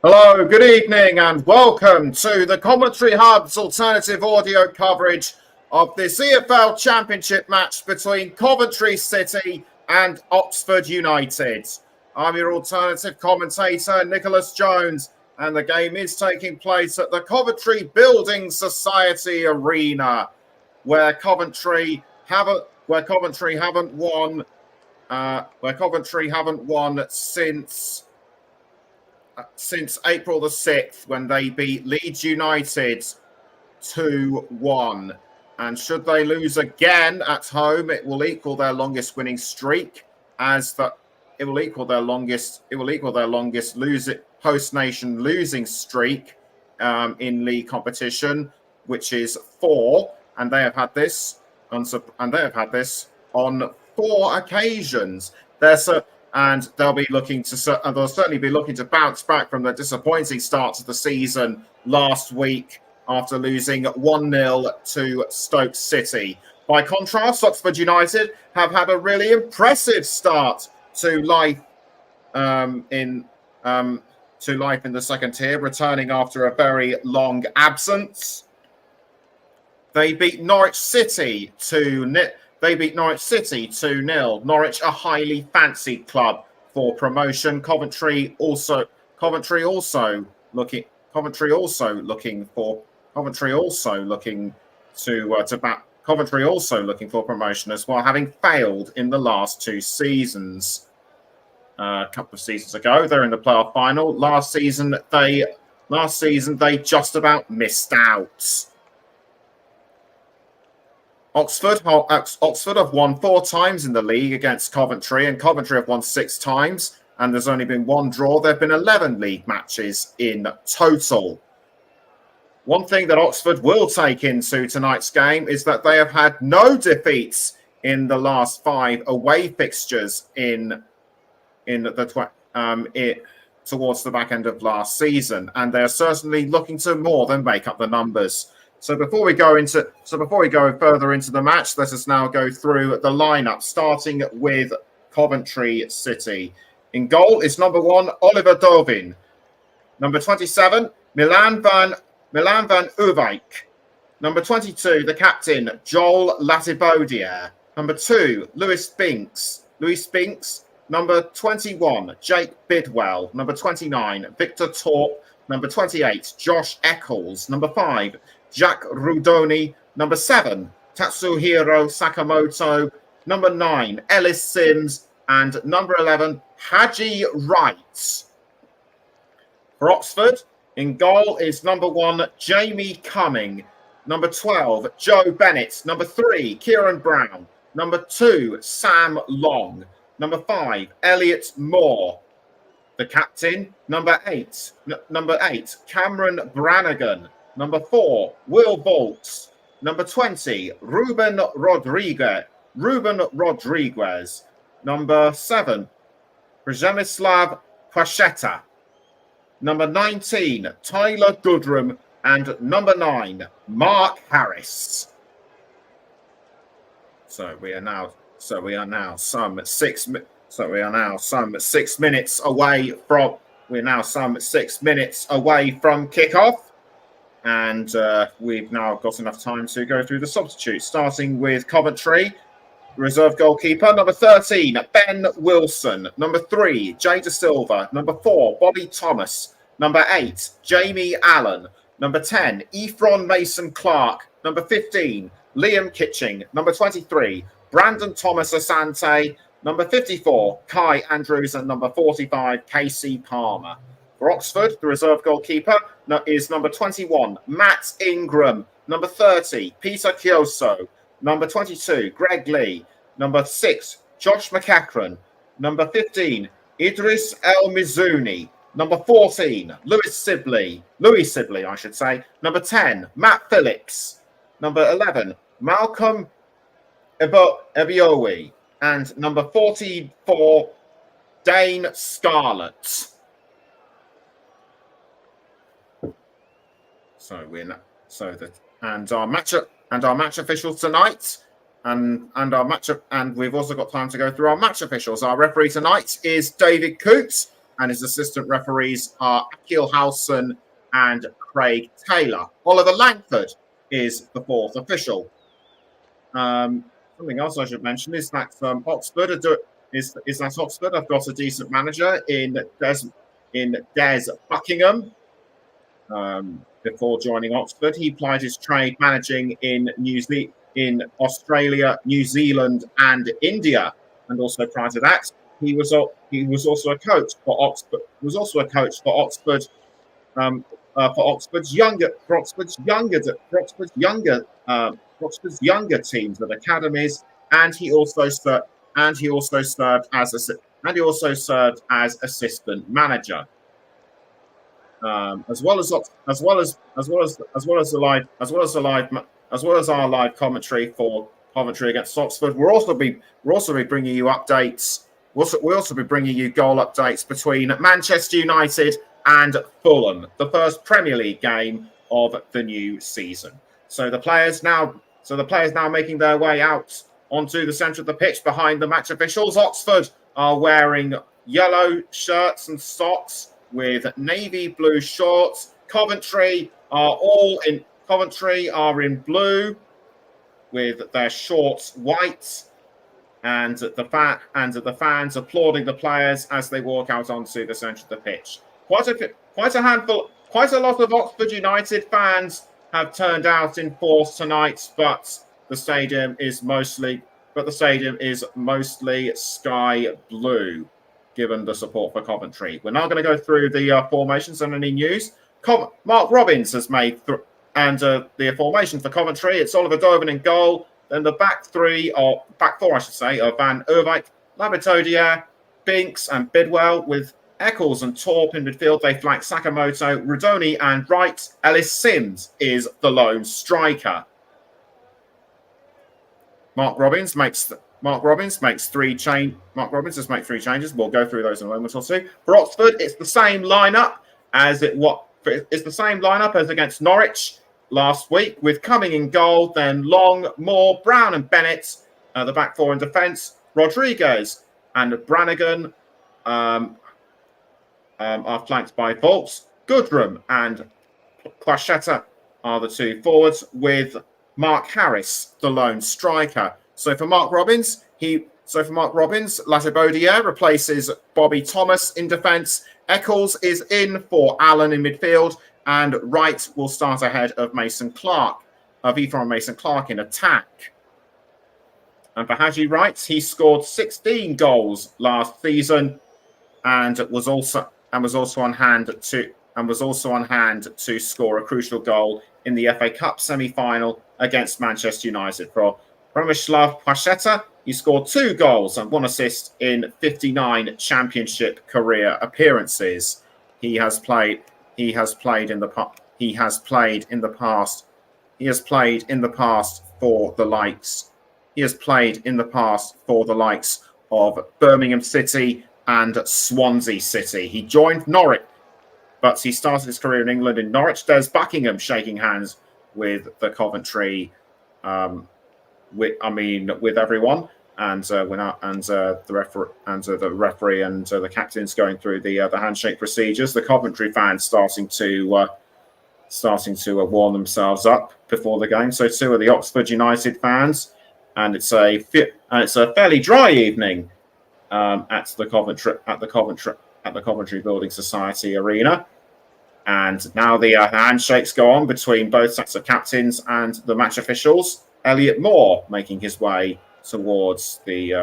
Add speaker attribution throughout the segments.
Speaker 1: Hello, good evening, and welcome to the Commentary Hub's alternative audio coverage of this EFL Championship match between Coventry City and Oxford United. I'm your alternative commentator, Nicholas Jones, and the game is taking place at the Coventry Building Society Arena, where Coventry haven't won since April the 6th, when they beat Leeds United 2-1. And should they lose again at home, it will equal their longest winning streak, it will equal their longest host nation losing streak in league competition, which is 4, and they have had this on 4 occasions. And they'll certainly be looking to bounce back from the disappointing start to the season last week after losing 1-0 to Stoke City. By contrast, Oxford United have had a really impressive start to life in the second tier, returning after a very long absence. They beat Norwich City 2-0. Norwich, a highly fancied club for promotion. Coventry also looking for promotion as well, having failed in the last 2 seasons. A couple of seasons ago, they're in the playoff final. Last season they just about missed out. Oxford have won 4 times in the league against Coventry, and Coventry have won 6 times, and there's only been 1 draw. There have been 11 league matches in total. One thing that Oxford will take into tonight's game is that they have had no defeats in the last 5 away fixtures towards the back end of last season, and they're certainly looking to more than make up the numbers. So before we go further into the match, let us now go through the lineup, starting with Coventry City. In goal is number 1, Oliver Dovin. Number 27, Milan van Uwijk. Number 22, the captain, Joel Latibodia. Number 2, Lewis Binks. Number 21, Jake Bidwell. Number 29, Victor Torp. Number 28, Josh Eccles. Number 5, Jack Rudoni. Number 7, Tatsuhiro Sakamoto. Number 9, Ellis Sims. And number 11, Haji Wright. For Oxford, in goal is number 1, Jamie Cumming. Number 12, Joe Bennett. Number 3, Kieran Brown. Number 2, Sam Long. Number 5, Elliot Moore. The captain, number 8, Cameron Brannigan. Number 4, Will Bolts. Number 20, Ruben Rodriguez. Number 7, Przemysław Kwaszeta. Number 19, Tyler Goodrum. And number 9, Mark Harris. So we are now some 6 minutes away from kickoff, and we've now got enough time to go through the substitutes, starting with Coventry. Reserve goalkeeper, number 13, Ben Wilson. Number 3, Jay De Silva. Number 4, Bobby Thomas. Number 8, Jamie Allen. Number 10, Ephron Mason Clark. Number 15, Liam Kitching. Number 23, Brandon Thomas Asante. Number 54, Kai Andrews. And number 45, Casey Palmer. For Oxford, the reserve goalkeeper is number 21, Matt Ingram. Number 30, Peter Kioso. Number 22, Greg Lee. Number 6, Josh McEachran. Number 15, Idris El Mizuni. Number 14, Louis Sibley, I should say. Number 10, Matt Phillips. Number 11, Malcolm Ebiowi. And number 44, Dane Scarlett. Our match officials tonight, and we've also got time to go through our match officials. Our referee tonight is David Coots. and his assistant referees are Akil Howson and Craig Taylor. Oliver Langford is the fourth official. Something else I should mention is that Oxford Oxford have got a decent manager in Des Buckingham. Before joining Oxford, he plied his trade managing in Australia, New Zealand, and India, and also prior to that, he was also a coach for Oxford. He was also a coach for Oxford. For Oxford's younger teams and academies, and he also served as assistant manager. As well as our live commentary for Coventry against Oxford, we'll also be bringing you updates. We'll also be bringing you goal updates between Manchester United and Fulham, the first Premier League game of the new season. So the players now making their way out onto the centre of the pitch behind the match officials. Oxford are wearing yellow shirts and socks with navy blue shorts. Coventry are in blue with their shorts white, and the fans applauding the players as they walk out onto the centre of the pitch. Quite a lot of Oxford United fans have turned out in force tonight, but the stadium is mostly sky blue, given the support for Coventry. We're now going to go through the formations and any news. Mark Robbins has made the formation for Coventry. It's Oliver Doven in goal. Then the back four, I should say, are Van Erwijk, Labitodia, Binks, and Bidwell, with Eccles and Torp in midfield. They flank Sakamoto, Rudoni, and Wright. Ellis Sims is the lone striker. Mark Robbins makes three changes. We'll go through those in a moment or two. For Oxford, it's the same lineup as against Norwich last week, with Cumming in goal, then Long, Moore, Brown, and Bennett. The back four in defence, Rodriguez and Brannigan are flanked by Volks. Goodrum and Quashetta are the two forwards, with Mark Harris, the lone striker. So for Mark Robbins, Latibodiere replaces Bobby Thomas in defence. Eccles is in for Allen in midfield, and Wright will start ahead of Mason Clark in attack. And for Haji Wright, he scored 16 goals last season, and was also on hand to score a crucial goal in the FA Cup semi-final against Manchester United. For Przemysław Paszeta, he scored 2 goals and 1 assist in 59 Championship career appearances. He has played in the past for the likes of Birmingham City and Swansea City. He joined Norwich, but he started his career in England in Norwich. Des Buckingham shaking hands with the Coventry, with everyone, and the referee and the captains going through the handshake procedures. The Coventry fans starting to warm themselves up before the game. So too are the Oxford United fans, and it's a fairly dry evening at the Coventry Building Society Arena. And now the handshakes go on between both sets of captains and the match officials. Elliot Moore making his way towards his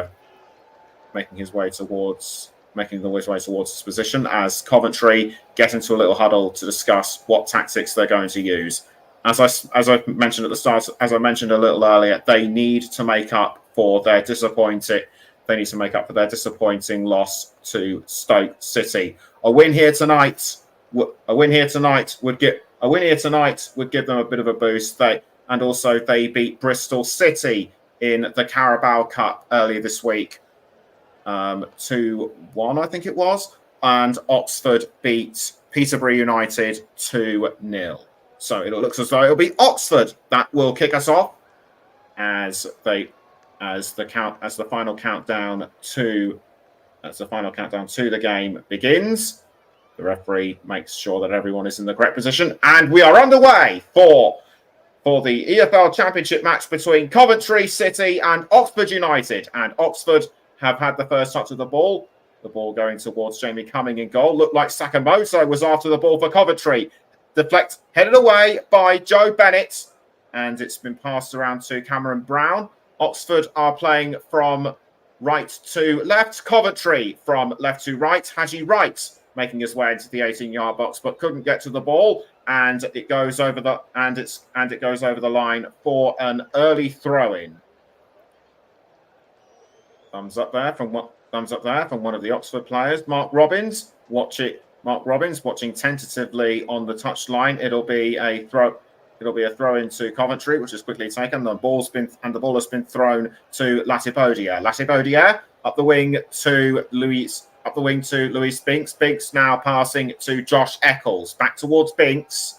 Speaker 1: position as Coventry get into a little huddle to discuss what tactics they're going to use. As I mentioned at the start, as I mentioned a little earlier, they need to make up for their disappointing loss to Stoke City. A win here tonight would give them a bit of a boost. They beat Bristol City in the Carabao Cup earlier this week, 2-1, I think it was, and Oxford beat Peterborough United 2-0. So it looks as though it'll be Oxford that will kick us off as the final countdown to as the final countdown to the game begins. The referee makes sure that everyone is in the correct position, and we are underway for the EFL Championship match between Coventry City and Oxford United. And Oxford have had the first touch of the ball. The ball going towards Jamie Cumming in goal. Looked like Sakamoto was after the ball for Coventry. Headed away by Joe Bennett, and it's been passed around to Cameron Brown. Oxford are playing from right to left. Coventry from left to right. Haji Wright making his way into the 18-yard box, but couldn't get to the ball, and it goes over the line for an early throw-in. Thumbs up there from one of the Oxford players, Mark Robbins. Mark Robbins watching tentatively on the touchline. It'll be a throw into Coventry, which is quickly taken. The ball has been thrown to Latipodia. Latipodia up the wing to Luis Binks. Binks now passing to Josh Eccles. Back towards Binks.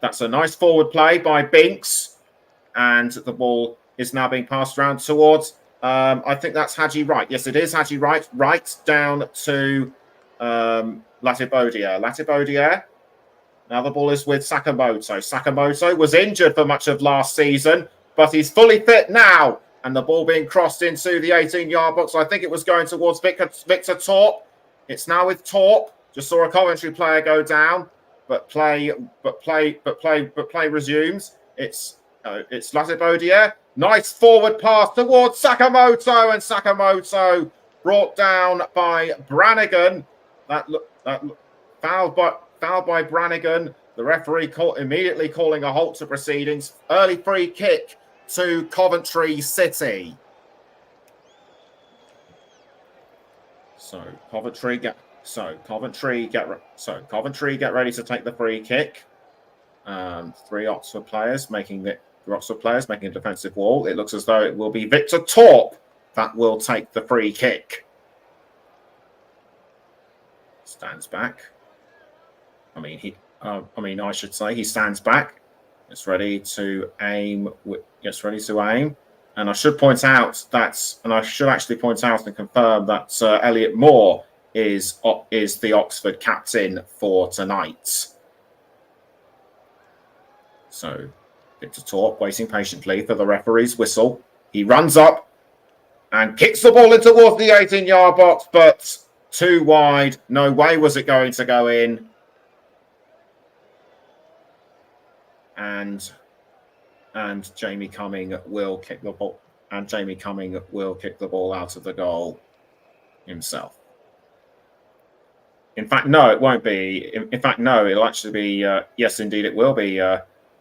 Speaker 1: That's a nice forward play by Binks, and the ball is now being passed around towards. I think that's Haji Wright. Yes, it is Haji Wright. Right down to Latipodia. Latipodia. Now the ball is with Sakamoto. Sakamoto was injured for much of last season, but he's fully fit now. And the ball being crossed into the 18-yard box. I think it was going towards Victor Torp. It's now with Torp. Just saw a Coventry player go down, but play resumes. It's Latipodia. Nice forward pass towards Sakamoto, and Sakamoto brought down by Brannigan. Fouled by Brannigan. The referee immediately calling a halt to proceedings. Early free kick to Coventry City. Coventry get ready to take the free kick. Three Oxford players making a defensive wall. It looks as though it will be Victor Torp that will take the free kick. Stands back. I should say he stands back. It's ready to aim. And I should point out and confirm that Elliot Moore is the Oxford captain for tonight. So Victor Torp waiting patiently for the referee's whistle. He runs up and kicks the ball in towards the 18-yard box, but too wide. No way was it going to go in. And Jamie Cumming will kick the ball. And Jamie Cumming will kick the ball out of the goal himself. In fact, no, it won't be. In fact, no, it'll actually be. Yes, indeed, it will be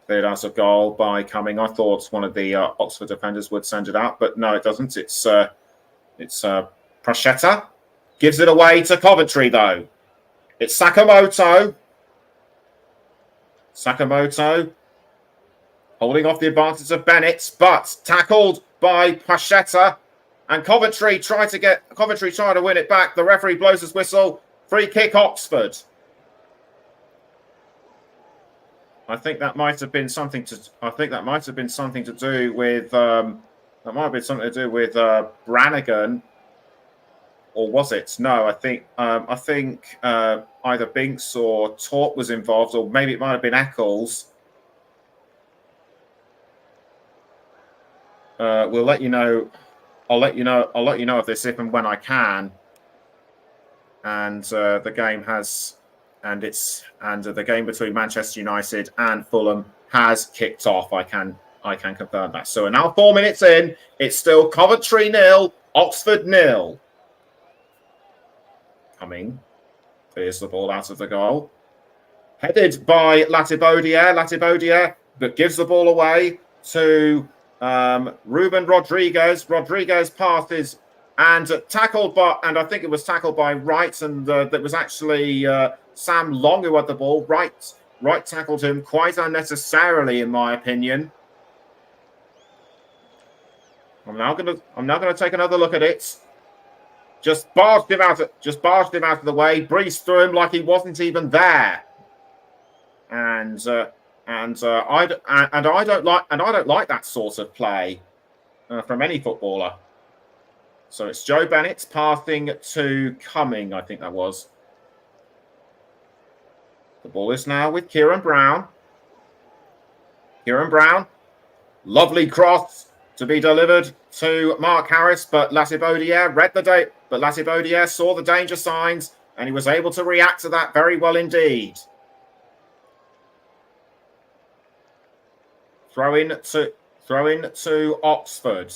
Speaker 1: cleared out of goal by Cumming. I thought one of the Oxford defenders would send it out, but no, it doesn't. It's Prashetta gives it away to Coventry though. It's Sakamoto. Holding off the advantage of Bennett, but tackled by Prashetta. And Coventry try to win it back. The referee blows his whistle. Free kick Oxford. I think that might have been something to do with Brannigan, or was it? No, I think either Binks or Torp was involved, or maybe it might have been Eccles. We'll let you know. I'll let you know of this if and when I can. And the game between Manchester United and Fulham has kicked off. I can confirm that. So we're now 4 minutes in. It's still Coventry 0, Oxford 0. Cumming clears the ball out of the goal. Headed by Latipodia, but gives the ball away to Ruben Rodriguez. Rodriguez passes and tackled by, and I think it was tackled by Wright, and that was actually Sam Long who had the ball. Wright tackled him quite unnecessarily, in my opinion. I'm now gonna take another look at it. Just barged him out of the way, breezed through him like he wasn't even there. And I don't like that sort of play from any footballer. So it's Joe Bennett passing to Cumming, I think that was. The ball is now with Kieran Brown. Kieran Brown, lovely cross to be delivered to Mark Harris, but Latibaudiere read the day, but Latibaudiere saw the danger signs and he was able to react to that very well indeed. Throw in to Oxford.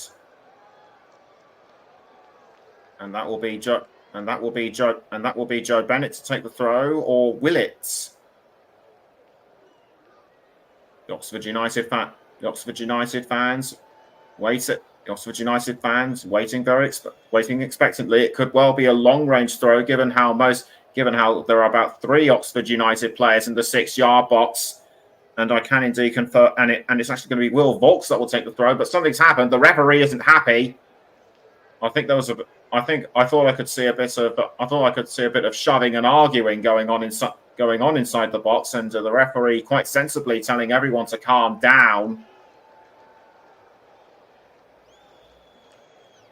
Speaker 1: And that will be Joe Bennett to take the throw, or will it? The Oxford United fans waiting expectantly. It could well be a long-range throw, given how there are about 3 Oxford United players in the 6-yard box, and I can indeed confirm. And it's actually going to be Will Volks that will take the throw, but something's happened. The referee isn't happy. I thought I could see a bit of shoving and arguing going on inside the box, and the referee quite sensibly telling everyone to calm down.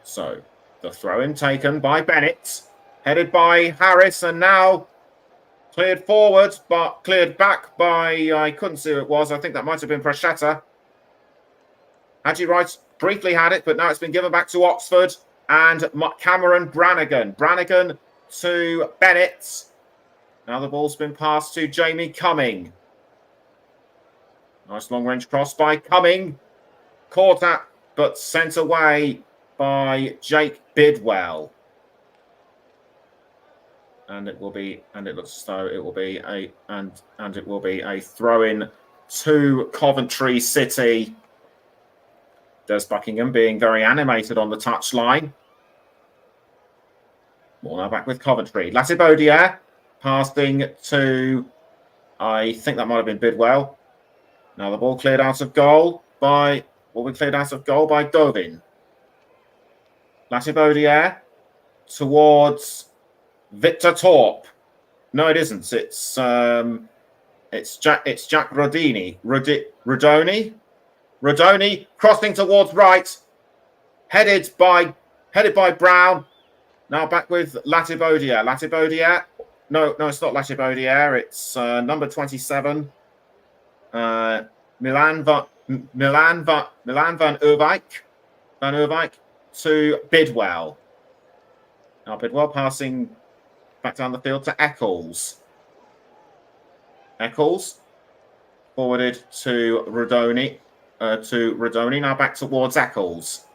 Speaker 1: So the throw-in taken by Bennett, headed by Harris, and now cleared forward, but cleared back by, I couldn't see who it was. I think that might have been Prashetta. Haji Wright briefly had it, but now it's been given back to Oxford. And Cameron Brannigan. Brannigan to Bennett. Now the ball's been passed to Jamie Cumming. Nice long-range cross by Cumming. Caught at, but sent away by Jake Bidwell. And it looks as though it will be a throw-in to Coventry City. Des Buckingham being very animated on the touchline. Ball now back with Coventry. Latibaudiere passing to, I think that might have been Bidwell. Now the ball cleared out of goal by Dovin. Latibaudiere towards Victor Torp. No, it isn't. It's Jack Rodini. Rodoni crossing towards right, headed by Brown. Now back with Latibaudiere. Latibaudiere. No, it's not Latibaudiere. It's number 27. Milan van Uwijk. Van Uwijk to Bidwell. Now Bidwell passing back down the field to Eccles. Eccles forwarded to Rodoni. Now back towards Eccles.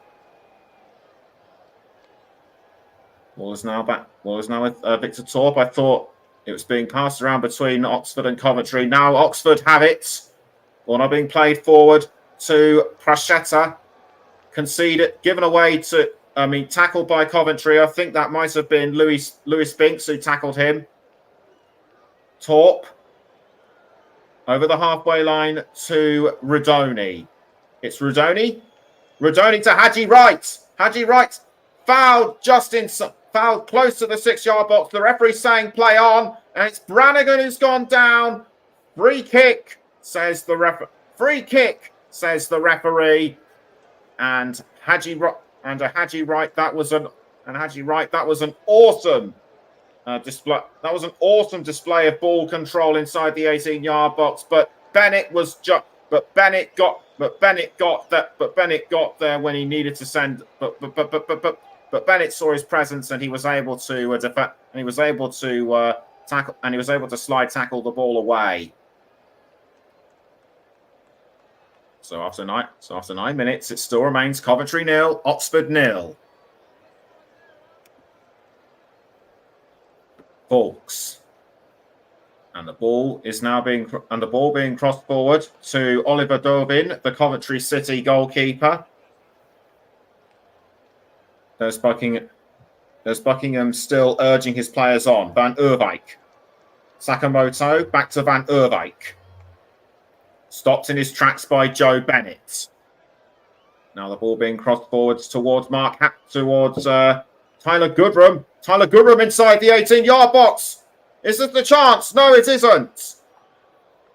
Speaker 1: Ball is now with Victor Torp. I thought it was being passed around between Oxford and Coventry. Now Oxford have it. Ball now being played forward to Prashetta. Conceded, given away to, tackled by Coventry. I think that might have been Lewis Binks who tackled him. Torp over the halfway line to Rodoni. It's Rodoni. Rodoni to Haji Wright. Haji Wright fouled fouled close to the 6-yard box. The referee saying play on, and it's Brannigan who's gone down. Free kick, says the referee. And Haji Wright, that was an awesome display. That was an awesome display of ball control inside the 18-yard box. But Bennett got there when he needed to send. But Bennett saw his presence and he was able to defend. And he was able to tackle. And he was able to slide tackle the ball away. So after 9 minutes, it still remains Coventry 0, Oxford 0. Volks. And the ball being crossed forward to Oliver Dovin, the Coventry City goalkeeper. There's Buckingham still urging his players on. Van Uwijk. Sakamoto back to Van Uwijk. Stopped in his tracks by Joe Bennett. Now the ball being crossed forwards towards Tyler Goodrum. Tyler Goodrum inside the 18-yard box. Is this the chance? No, it isn't.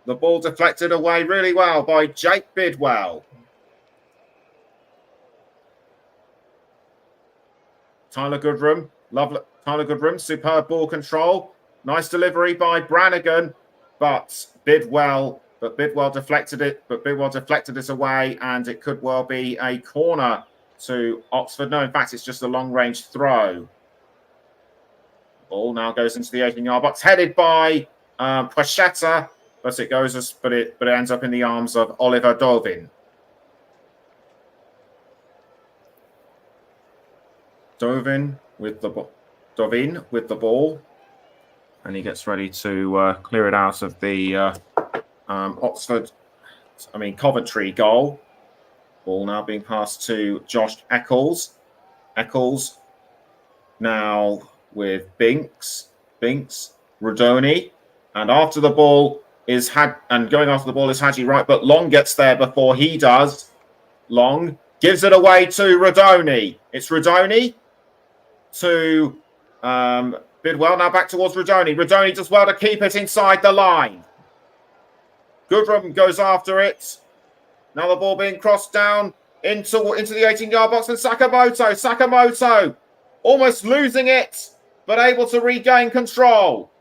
Speaker 1: The ball deflected away really well by Jake Bidwell. Tyler Goodrum, lovely. Tyler Goodrum, superb ball control. Nice delivery by Brannigan, but Bidwell deflected it. But Bidwell deflected it away, and it could well be a corner to Oxford. No, in fact, it's just a long-range throw. Ball now goes into the 18-yard box, headed by Pachetta, but it ends up in the arms of Oliver Dovin. Dovin with the ball, and he gets ready to clear it out of the Coventry goal. Ball now being passed to Josh Eccles. Eccles now with Binks, Rodoni, and after the ball is going after the ball is Haji Wright, but Long gets there before he does. Long gives it away to Rodoni. It's Rodoni to Bidwell, now back towards Rodoni. Rodoni does well to keep it inside the line. Goodrum goes after it. Now the ball being crossed down into the 18-yard box, and Sakamoto almost losing it, but able to regain control.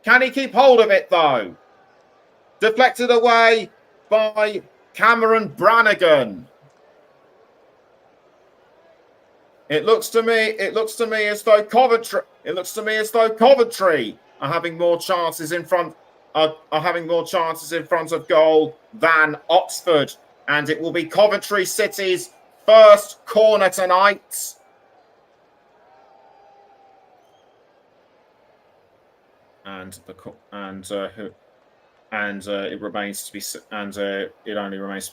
Speaker 1: Can he keep hold of it though? Deflected away by Cameron Brannigan. It looks to me as though Coventry are having more chances in front of goal than Oxford, and it will be Coventry City's first corner tonight. It only remains to be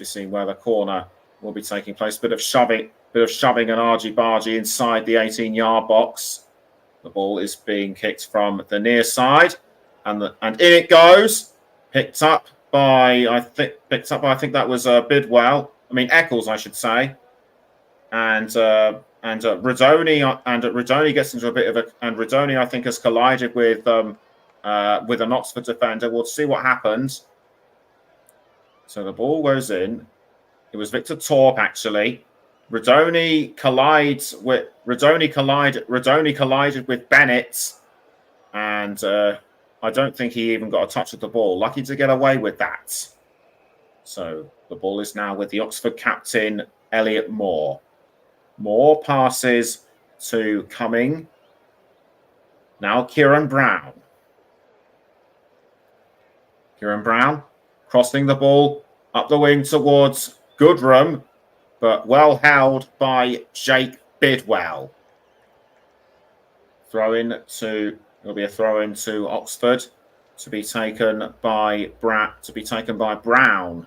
Speaker 1: seen where the corner will be taking place. Bit of shoving and argy-bargy inside the 18-yard box. The ball is being kicked from the near side, and in it goes. Picked up by I think that was Bidwell. Eccles, I should say. And Rodoni gets into a bit of a, and Rodoni I think has collided with an Oxford defender. We'll see what happens. So the ball goes in. It was Victor Torp actually. Rodoni collided with Bennett, and I don't think he even got a touch of the ball. Lucky to get away with that. So the ball is now with the Oxford captain, Elliot Moore. Moore passes to Cumming. Now Kieran Brown. Kieran Brown crossing the ball up the wing towards Goodrum, but well held by Jake Bidwell. It'll be a throw in to Oxford to be taken by Brown.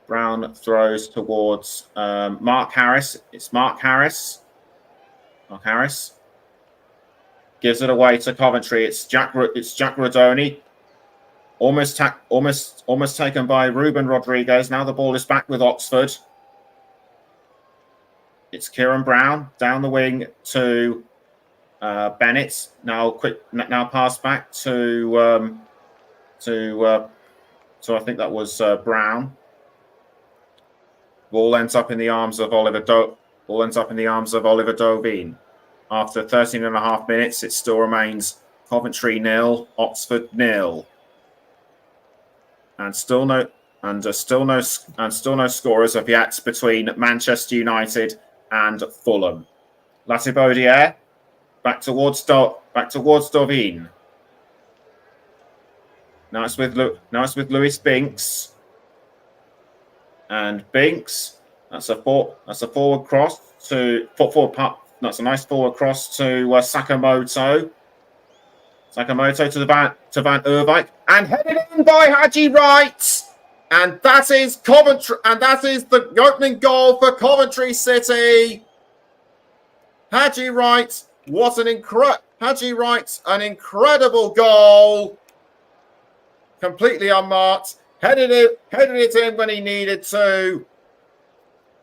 Speaker 1: Brown throws towards Mark Harris. It's Mark Harris. Mark Harris gives it away to Coventry. It's Jack Rodoni. Almost taken by Ruben Rodriguez. Now the ball is back with Oxford. It's Kieran Brown down the wing to Bennett. Now pass back to I think that was Brown. Ball ends up in the arms of Oliver Dovin. After 13 and a half minutes, it still remains Coventry 0, Oxford 0. And still no scorers of yet between Manchester United and Fulham. Latibaudiere back towards Dovin. Now it's with Lewis Binks. And Binks, that's a forward cross to that's a nice forward cross to Sakamoto. Sakamoto to Van Erwijk, and headed in by Haji Wright. And that is Coventry, and that is the opening goal for Coventry City. Haji Wright, an incredible goal. Completely unmarked. Headed it in when he needed to.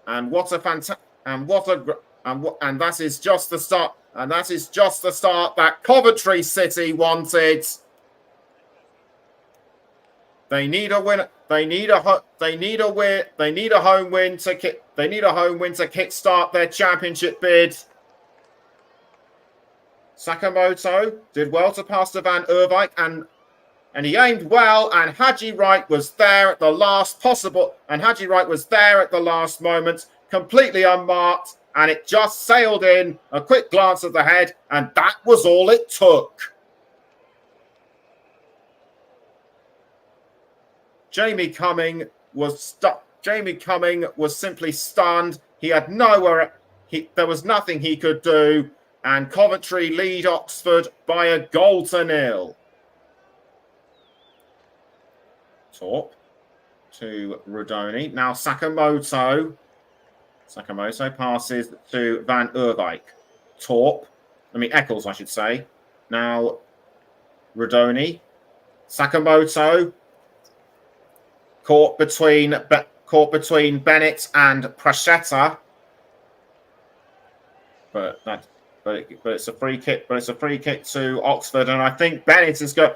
Speaker 1: And that is just the start. And that is just the start that Coventry City wanted. They need a win. They need a home win to kickstart their championship bid. Sakamoto did well to pass to Van Erwijk, and he aimed well, and Haji Wright was there at the last moment, completely unmarked, and it just sailed in. A quick glance at the head, and that was all it took. Jamie Cumming was simply stunned. He had nowhere. There was nothing he could do, and Coventry lead Oxford by a goal to nil. Torp to Rudoni. Now Sakamoto passes to Van Erwijk. Eccles, I should say. Now Rudoni. Sakamoto caught between Bennett and Pracheta. But it's a free kick. But it's a free kick to Oxford, and I think Bennett is going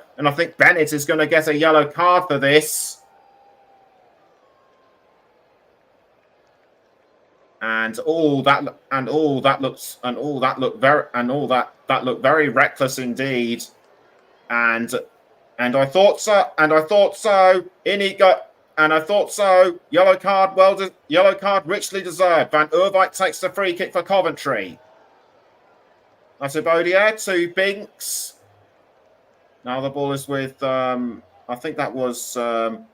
Speaker 1: to get a yellow card for this. And that looked very reckless indeed. And I thought so. In he go. And I thought so. Yellow card richly deserved. Van Erwijk takes the free kick for Coventry. Latibodia to Binks. Now the ball is with, I think that was Jack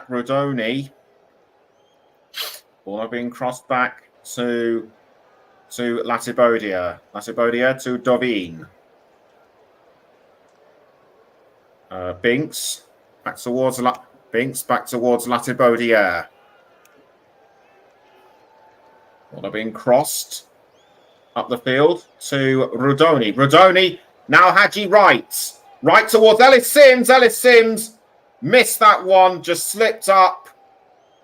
Speaker 1: Rodoni. Ball being crossed back to Latibodia. Latibodia to Dovin. Binks back towards Latibodia. Ball being crossed up the field to Rudoni. Rudoni, now Haji Wright. Right towards Ellis Sims. Ellis Sims missed that one, just slipped up.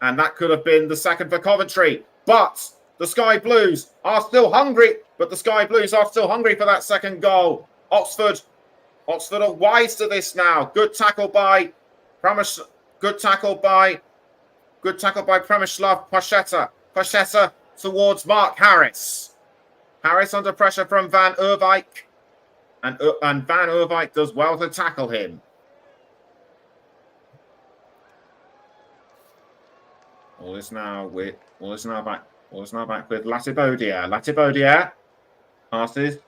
Speaker 1: And that could have been the second for Coventry. But the Sky Blues are still hungry. For that second goal. Oxford are wise to this now. Good tackle by Przemysław Pracheta. Pracheta towards Mark Harris. Harris under pressure from Van Erwijk, and Van Erwijk does well to tackle him. All is now back with Latibodia. Latibodia passes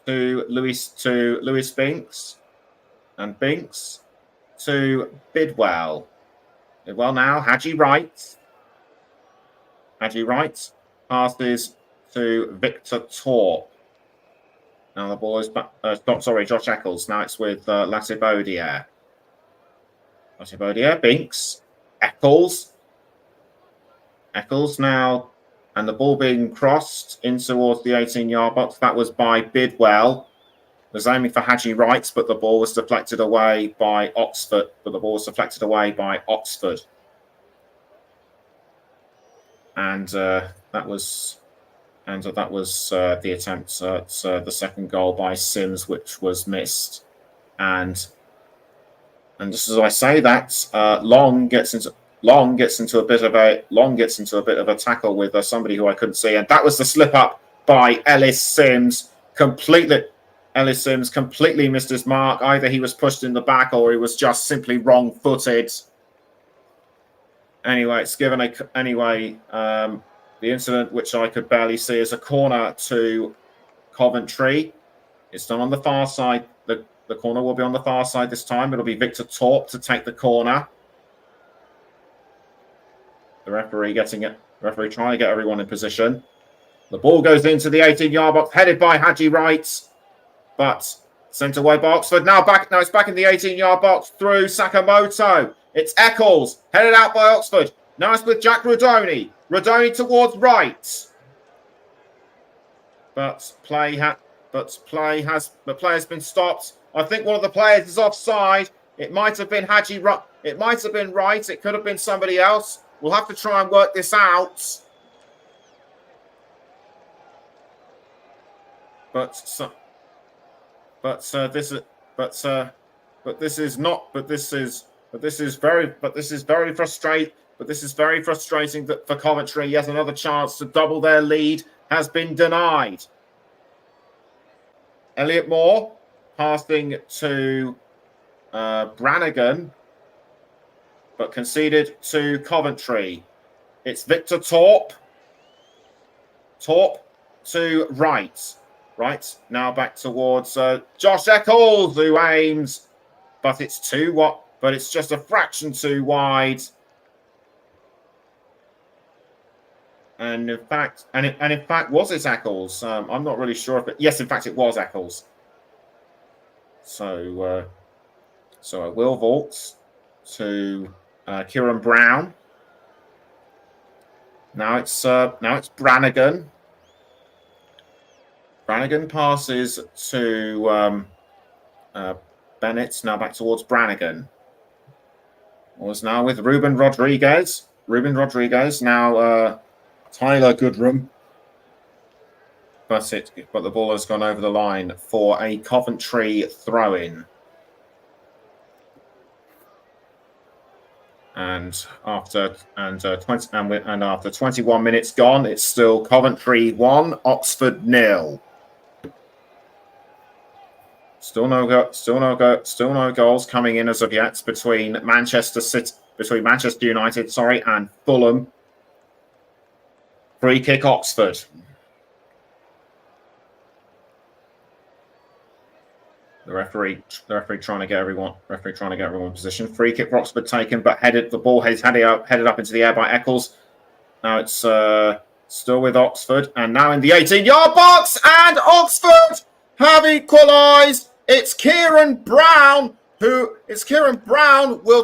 Speaker 1: to Lewis Binks, and Binks to Bidwell. Bidwell now Haji Wright. Haji Wright passes to Victor Torp. Now the ball is back. Josh Eccles. Now it's with Latibodia. Latibodia, Binks, Eccles now, and the ball being crossed in towards the 18-yard box. That was by Bidwell. It was aiming for Haji Wright, but the ball was deflected away by Oxford. And that was the attempt at the second goal by Sims, which was missed. And just as I say that, Long gets into a bit of a tackle with somebody who I couldn't see, and that was the slip up by Ellis Sims. Ellis Sims completely missed his mark. Either he was pushed in the back or he was just simply wrong-footed. Anyway, the incident, which I could barely see, is a corner to Coventry. It's done on the far side. The corner will be on the far side this time. It'll be Victor Torp to take the corner. The referee trying to get everyone in position. The ball goes into the 18-yard box, headed by Haji Wright, but sent away by Oxford. Now it's back in the 18-yard box through Sakamoto. It's Eccles, headed out by Oxford. Now it's with Jack Rodoni. Rodoni towards Wright. But play has been stopped. I think one of the players is offside. It might have been Haji Wright. It might have been Wright. It could have been somebody else. We'll have to try and work this out. This is very frustrating that for Coventry, yet another chance to double their lead has been denied. Elliot Moore passing to Brannigan, but conceded to Coventry. It's Victor Torp. Torp to Wright. Right, now back towards Josh Eccles, who aims, but it's but it's just a fraction too wide. And in fact, was it Eccles? I'm not really sure if it. Yes, in fact, it was Eccles. So Will Vaulks to Kieran Brown. Now it's Brannigan. Brannigan passes to Bennett. Now back towards Brannigan. Was now with Ruben Rodriguez. Now Tyler Goodrum. But the ball has gone over the line for a Coventry throw-in. And after 21 minutes gone, it's still Coventry 1, Oxford 0. Still no goals coming in as of yet between Manchester United, and Fulham. Free kick Oxford. The referee trying to get everyone in position. Free kick for Oxford taken, but the ball headed up into the air by Eccles. Now it's still with Oxford, and now in the 18-yard box, and Oxford have equalised. It's Kieran Brown will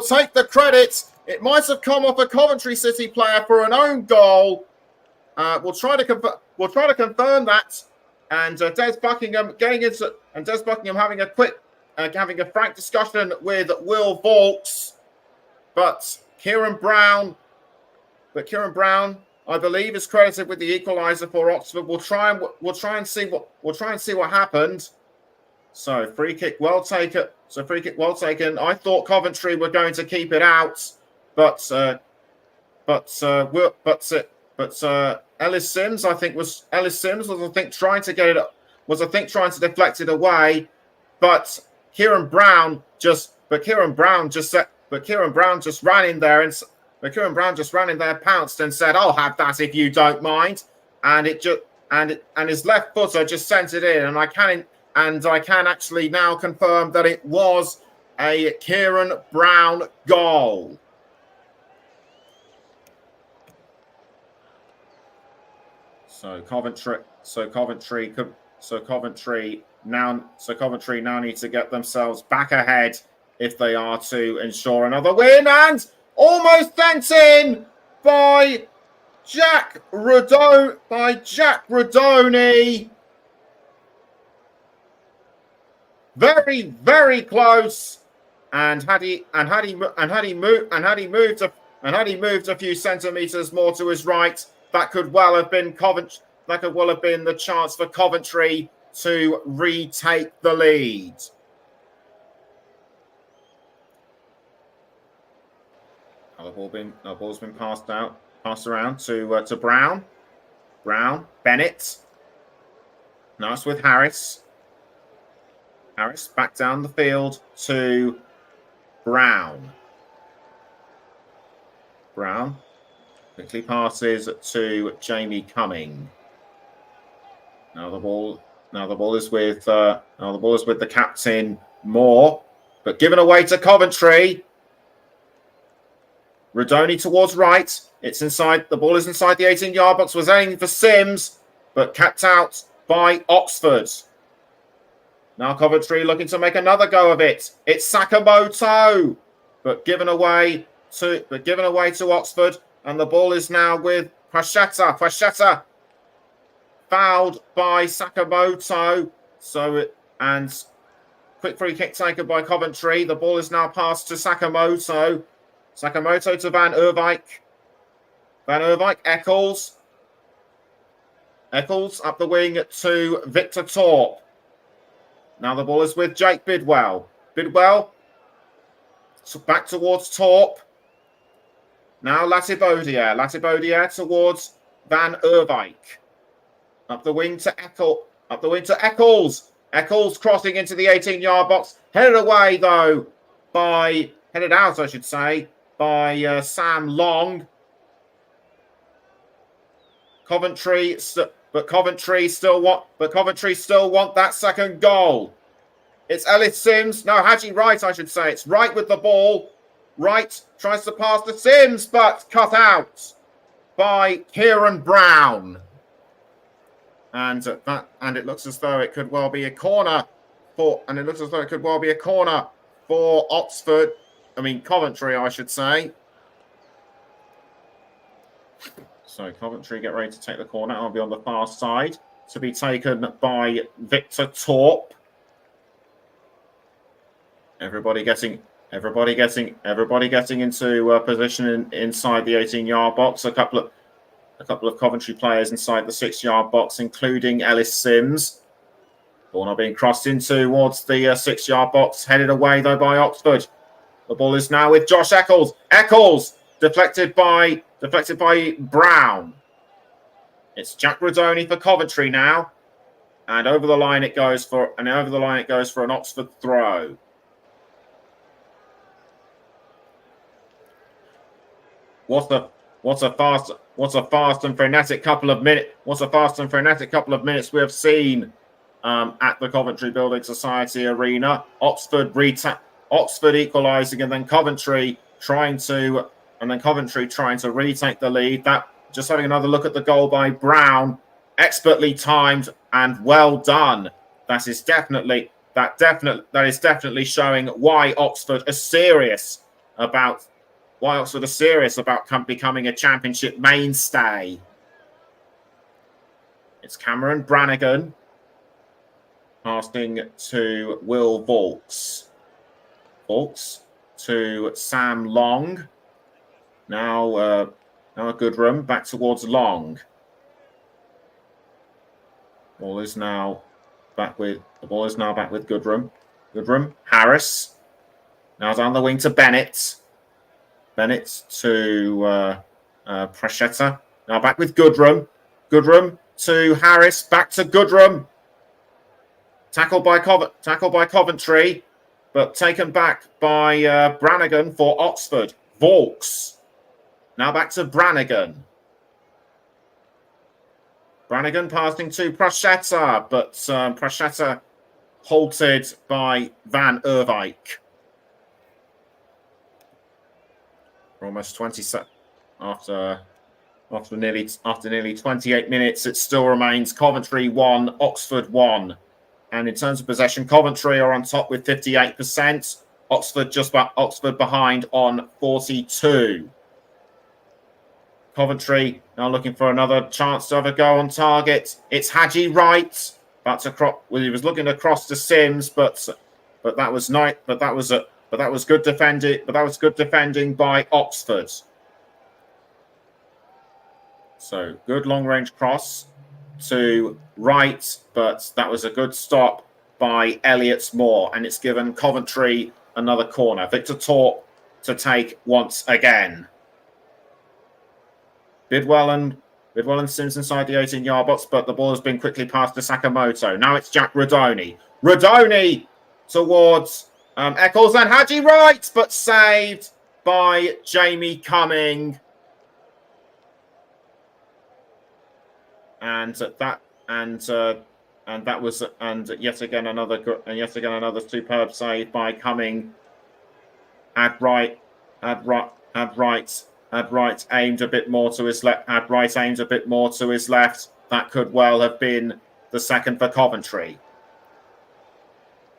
Speaker 1: take the credit. It might have come off a Coventry City player for an own goal. We'll try to confirm that. And Des Buckingham having a frank discussion with Will Vaulks, but Kieran Brown, I believe, is credited with the equaliser for Oxford. We'll try and see what happened. So free kick well taken. I thought Coventry were going to keep it out, but Ellis Sims, I think, was trying to deflect it away, but Kieran Brown just ran in there, pounced and said, "I'll have that if you don't mind," and his left footer just sent it in, and I can actually now confirm that it was a Kieran Brown goal. So Coventry now need to get themselves back ahead if they are to ensure another win, and almost sent in by Jack Rodoni. Very, very close. And had he moved a few centimeters more to his right, that could well have been the chance for Coventry to retake the lead. Now the ball's been passed around to Brown. Bennett. Now it's with Harris. Harris back down the field to Brown. Brown quickly passes to Jamie Cumming. Now the ball is with the captain Moore, but given away to Coventry. Rodoni towards right. The ball is inside the 18-yard box. Was aiming for Sims, but kept out by Oxford. Now Coventry looking to make another go of it. It's Sakamoto, but given away to Oxford, and the ball is now with Prashetta. Prashetta fouled by Sakamoto. And quick free kick taken by Coventry. The ball is now passed to Sakamoto. Sakamoto to Van Erwijk. Van Erwijk, Eccles. Eccles up the wing to Victor Torp. Now the ball is with Jake Bidwell. Bidwell back towards Torp. Now Latibodiere. Latibodiere towards Van Erwijk. Up the wing to Eccles. Eccles crossing into the 18-yard box. Headed away, though, headed out, I should say, by Sam Long. Coventry still want that second goal. It's Ellis Sims. No, Haji Wright, I should say. It's Wright with the ball. Wright tries to pass to Sims, but cut out by Kieran Brown. And it looks as though it could well be a corner for Coventry, I should say. So Coventry get ready to take the corner. I'll be on the far side to be taken by Victor Torp. Everybody getting into position inside the 18-yard box. A couple of Coventry players inside the 6-yard box, including Ellis Sims. Ball now being crossed in towards the 6-yard box, headed away though by Oxford. The ball is now with Josh Eccles. Eccles deflected by Brown. It's Jack Rodoni for Coventry now, and over the line it goes for an Oxford throw. What a fast and frenetic couple of minutes we have seen at the Coventry Building Society Arena. Oxford equalising, and then Coventry trying to retake the lead. That, just having another look at the goal by Brown, expertly timed and well done. That is definitely showing why Oxford are serious about becoming a championship mainstay. It's Cameron Brannigan passing to Will Vaulks. Vaulks to Sam Long. Now Goodrum back towards Long. The ball is now back with Goodrum. Goodrum, Harris. Now down the wing to Bennett. Bennett to Prashetta. Now back with Goodrum. Goodrum to Harris. Back to Goodrum. Tackled by Coventry, but taken back by Brannigan for Oxford. Vaulks. Now back to Brannigan. Brannigan passing to Prashetta, but Prashetta halted by Van Erwijk. For almost 20 after nearly 28 minutes, it still remains Coventry 1, Oxford 1. And in terms of possession, Coventry are on top with 58%. Oxford behind on 42. Coventry now looking for another chance to have a go on target. It's Haji Wright. He was looking across to Sims, but that was good defending. But that was good defending by Oxford. So good long range cross to Wright, but that was a good stop by Elliott Moore, and it's given Coventry another corner. Victor Torp to take once again. Bidwell and Sims inside the 18-yard box, but the ball has been quickly passed to Sakamoto. Now it's Jack Rodoni. Rodoni towards Eccles and Haji Wright, but saved by Jamie Cumming. And yet again another superb save by Cumming. Had Wright aimed a bit more to his left. That could well have been the second for Coventry.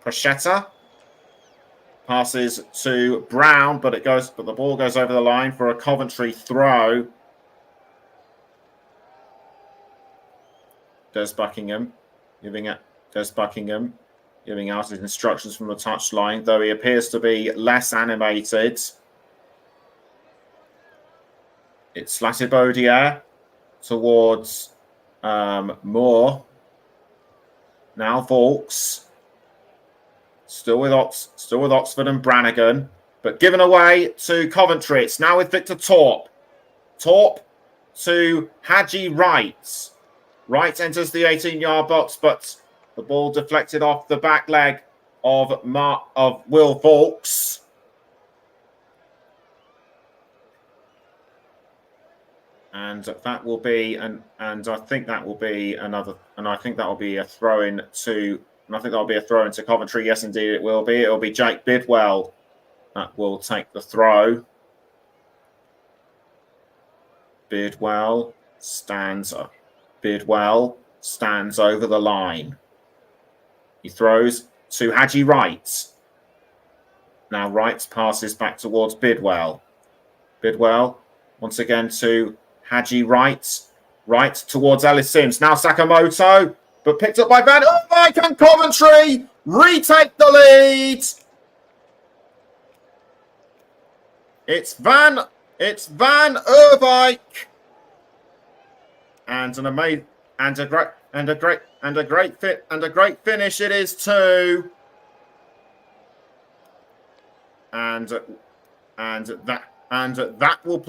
Speaker 1: Prashetta passes to Brown, but the ball goes over the line for a Coventry throw. Des Buckingham giving out his instructions from the touchline, though he appears to be less animated. It's Latibaudiere towards Moore. Now Vaulks. Still with Oxford and Brannigan, but given away to Coventry. It's now with Victor Torp. Torp to Haji Wright. Wright enters the 18-yard box, but The ball deflected off the back leg of Will Vaulks. And that will be I think that will be another, and I think that will be a throw in to, and I think that'll be a throw into Coventry. Yes, indeed, it will be. It'll be Jake Bidwell that will take the throw. Bidwell stands up. Bidwell stands over the line. He throws to Haji Wright. Now Wright passes back towards Bidwell. Bidwell once again to Haji Wright. Wright towards Ellis Sims. Now Sakamoto, but picked up by Van Erwijk, and Coventry retake the lead. It's Van Erwijk, and a great finish it is too. And that will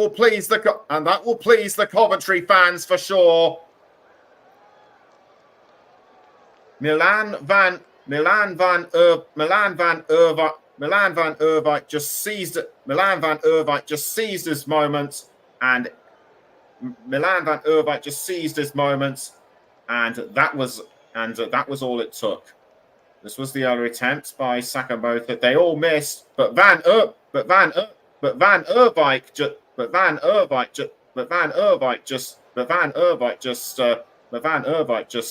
Speaker 1: please the Coventry fans for sure. Milan van Erwijk just seized his moment, and that was all it took. This was the other attempt by Sakamoto. They all missed, but Van Erwijk just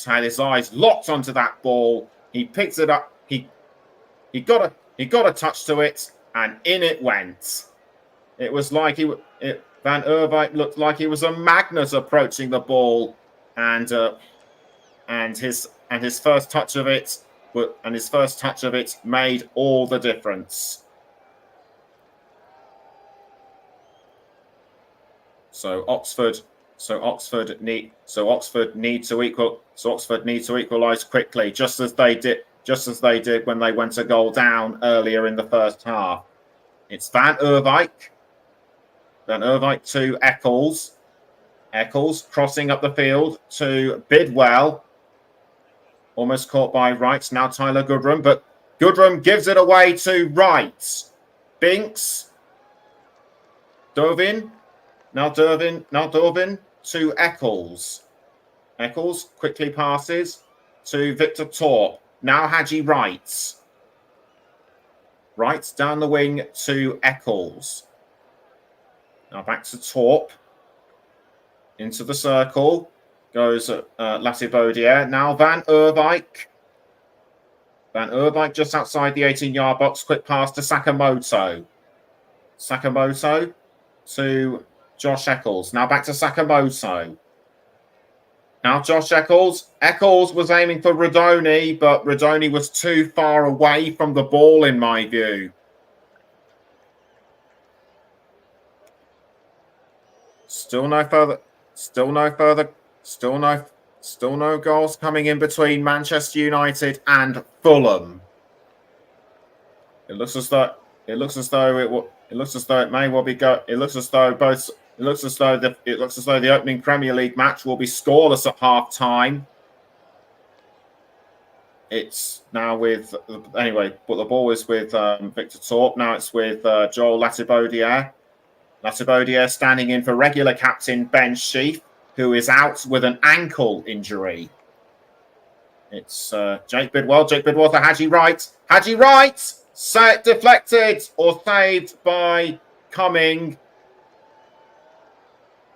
Speaker 1: had his eyes locked onto that ball. He picked it up. He got a touch to it, and in it went. It was like Van Erwijk looked like he was a magnet approaching the ball, and his first touch of it. And his first touch of it made all the difference. So Oxford need to equalise quickly, just as they did when they went a goal down earlier in the first half. It's Van Erwijk to Eccles. Eccles crossing up the field to Bidwell. Almost caught by Wright. Now Tyler Goodrum, but Goodrum gives it away to Wright. Binks. Dovin. Now Dovin to Eccles. Eccles quickly passes to Victor Torp. Now Haji Wright. Wright down the wing to Eccles. Now back to Torp. Into the circle. Goes Latibaudiere. Now Van Erwijk. Van Erwijk just outside the 18-yard box. Quick pass to Sakamoto. Sakamoto to Josh Eccles. Now back to Sakamoto. Now Josh Eccles. Eccles was aiming for Rodoni, but Rodoni was too far away from the ball, in my view. Still no goals coming in between Manchester United and Fulham. It looks as though the opening Premier League match will be scoreless at half time. It's now with but the ball is with Victor Torp. Now it's with Joel Latibaudiere. Latibaudiere standing in for regular captain Ben Sheaf, who is out with an ankle injury. It's Jake Bidwell. Jake Bidwell to Haji Wright. Haji Wright! Deflected or saved by Cumming.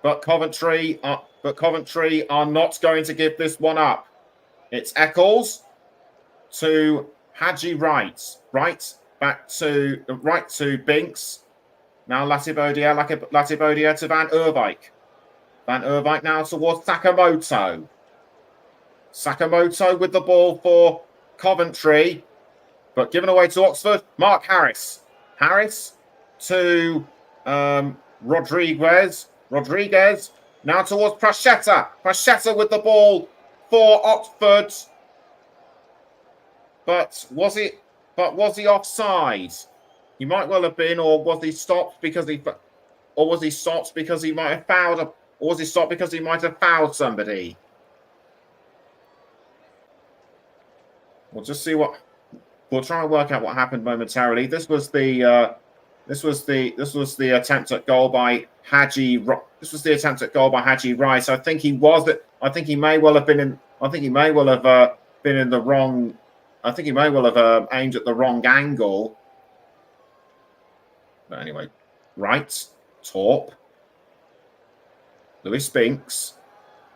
Speaker 1: But Coventry are not going to give this one up. It's Eccles to Haji Wright. Right to Binks. Now Latibaudiere to Van Erwijk. Van Erwijk now towards Sakamoto. Sakamoto with the ball for Coventry, but given away to Oxford. Mark Harris. Harris to Rodriguez. Rodriguez now towards Prashetta. Prashetta with the ball for Oxford. But was he offside? He might well have been, or was he stopped because he might have fouled somebody? We'll just see what. We'll try and work out what happened momentarily. This was the attempt at goal by Haji. This was the attempt at goal by Haji Rice. I think he may well have been in. I think he may well have been in the wrong. I think he may well have aimed at the wrong angle. But anyway, right, Torp, Lewis Binks,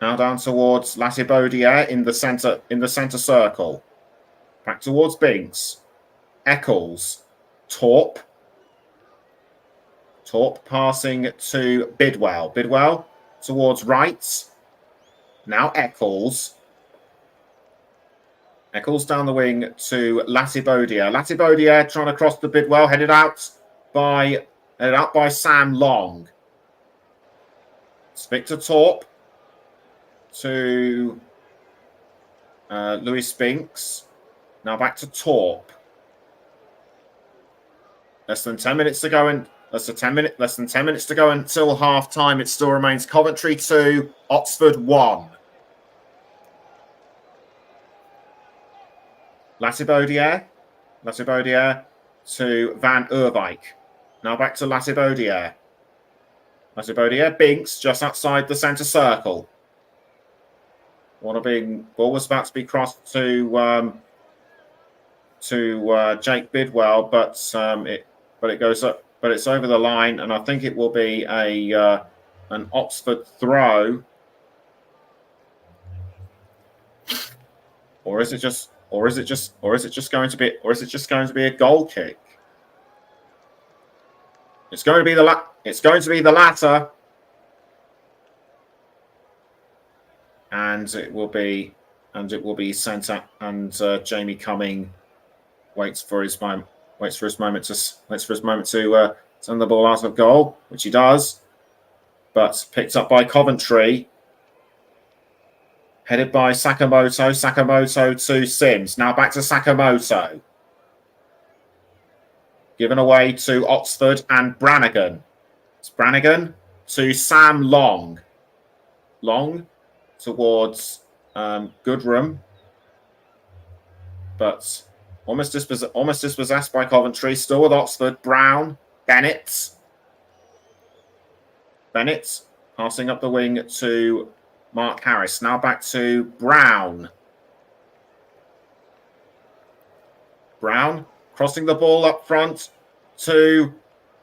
Speaker 1: now down towards Latibaudier in the centre circle. Back towards Binks, Eccles, Torp passing to Bidwell. Bidwell towards right. Now Eccles. Eccles down the wing to Latibaudier. Latibaudier trying to cross to Bidwell, headed out by Sam Long. It's Victor Torp to Lewis Binks. Now back to Torp. Less than 10 minutes to go until half time. It still remains Coventry 2, Oxford 1. Latibaudier to Van Urwijk. Now back to Latibaudier. Binks just outside the centre circle. Ball was about to be crossed to Jake Bidwell, but it goes up, but it's over the line, and I think it will be an Oxford throw, or is it just going to be a goal kick? It's going to be the latter, and it will be sent out. And Jamie Cumming waits for his moment to send the ball out of goal, which he does, but picked up by Coventry, headed by Sakamoto. Sakamoto to Sims. Now back to Sakamoto. Given away to Oxford and Brannigan. It's Brannigan to Sam Long. Long towards Goodrum. But almost dispossessed by Coventry. Still with Oxford. Brown. Bennett passing up the wing to Mark Harris. Now back to Brown. Brown crossing the ball up front to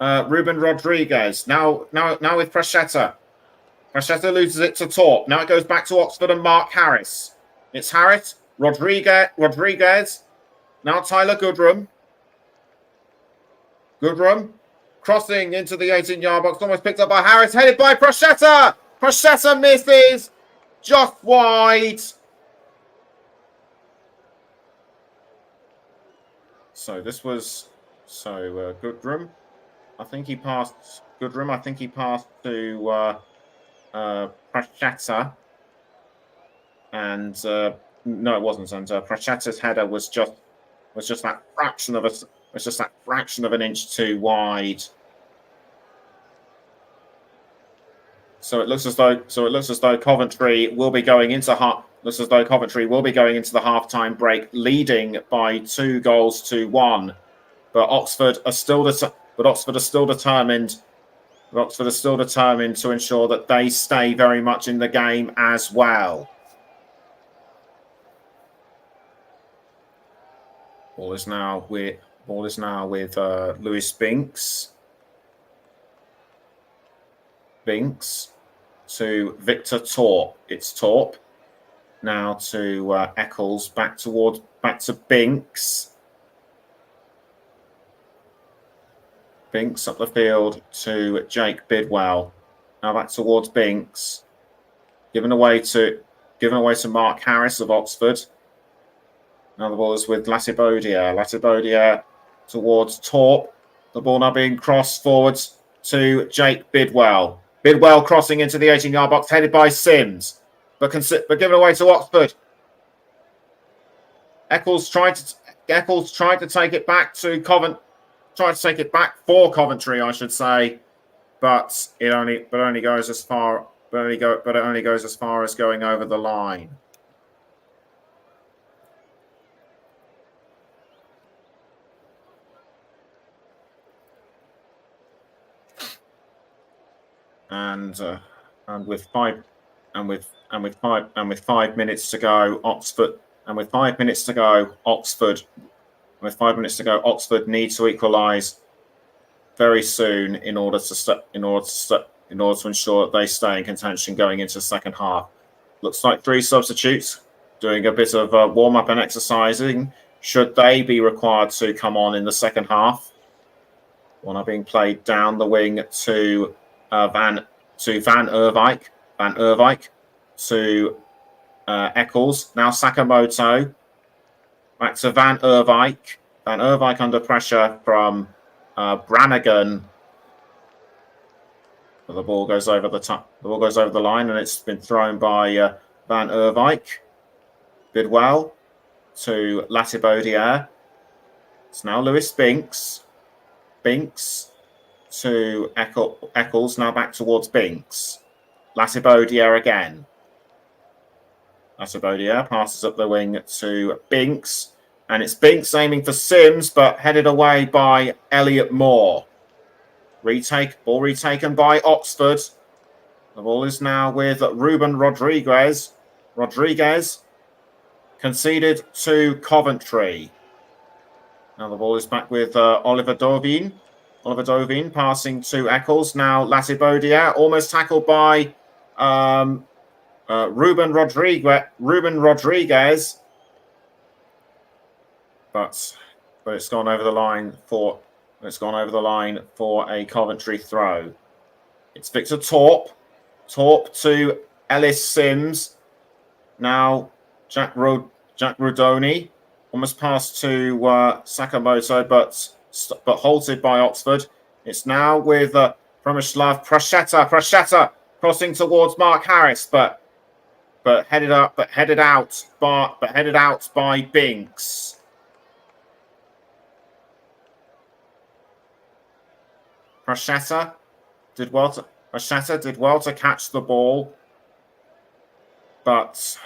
Speaker 1: Ruben Rodriguez. Now with Frashetta. Frashetta loses it to Torp. Now it goes back to Oxford and Mark Harris. It's Harris, Rodriguez. Now Tyler Goodrum. Goodrum crossing into the 18-yard box. Almost picked up by Harris. Headed by Frashetta. Frashetta misses. Just wide. So this was Goodrum. I think he passed Goodrum. I think he passed to Frashetta. And no, it wasn't. And Frashetta's header was just that fraction of an inch too wide. So it looks as though Coventry will be going into the half-time break, leading by 2-1. But Oxford are still determined. To ensure that they stay very much in the game as well. Ball is now with Lewis Binks. Binks to Victor Torp. It's Torp. Now to Eccles. Back to Binks. Binks up the field to Jake Bidwell. Now back towards Binks. Given away to Mark Harris of Oxford. Now the ball is with Latibaudier. Latibaudier towards Torp. The ball now being crossed forwards to Jake Bidwell. Bidwell crossing into the 18-yard box, headed by Sims, but given away to Oxford. Eccles tried to take it back to Coventry. Tried to take it back for Coventry, I should say, but it only goes as far as going over the line. and with 5 minutes to go, Oxford needs to equalise very soon in order to ensure that they stay in contention going into the second half. Looks like 3 substitutes doing a bit of warm up and exercising. Should they be required to come on in the second half? One are being played down the wing to Van Erwijk. To Eccles. Now Sakamoto. Back to Van Erwijk. Van Erwijk under pressure from Brannigan. The ball goes over the top. The ball goes over the line, and it's been thrown by Van Erwijk. Bidwell to Latibaudiere. It's now Lewis Binks. Binks to Eccles. Now back towards Binks. Latibaudiere again. Latibaudiere passes up the wing to Binks. And it's Binks aiming for Sims, but headed away by Elliot Moore. Ball retaken by Oxford. The ball is now with Ruben Rodriguez. Conceded to Coventry. Now the ball is back with Oliver Dovin. Passing to Eccles. Now Latibaudiere, almost tackled by Ruben Rodriguez. But it's gone over the line for a Coventry throw. It's Victor Torp. Torp to Ellis Sims. Now Jack Rudoni. Almost passed to Sakamoto, but halted by Oxford. It's now with Promislav Prasheta crossing towards Mark Harris, but headed out by Binks. Prasheta did well to catch the ball, but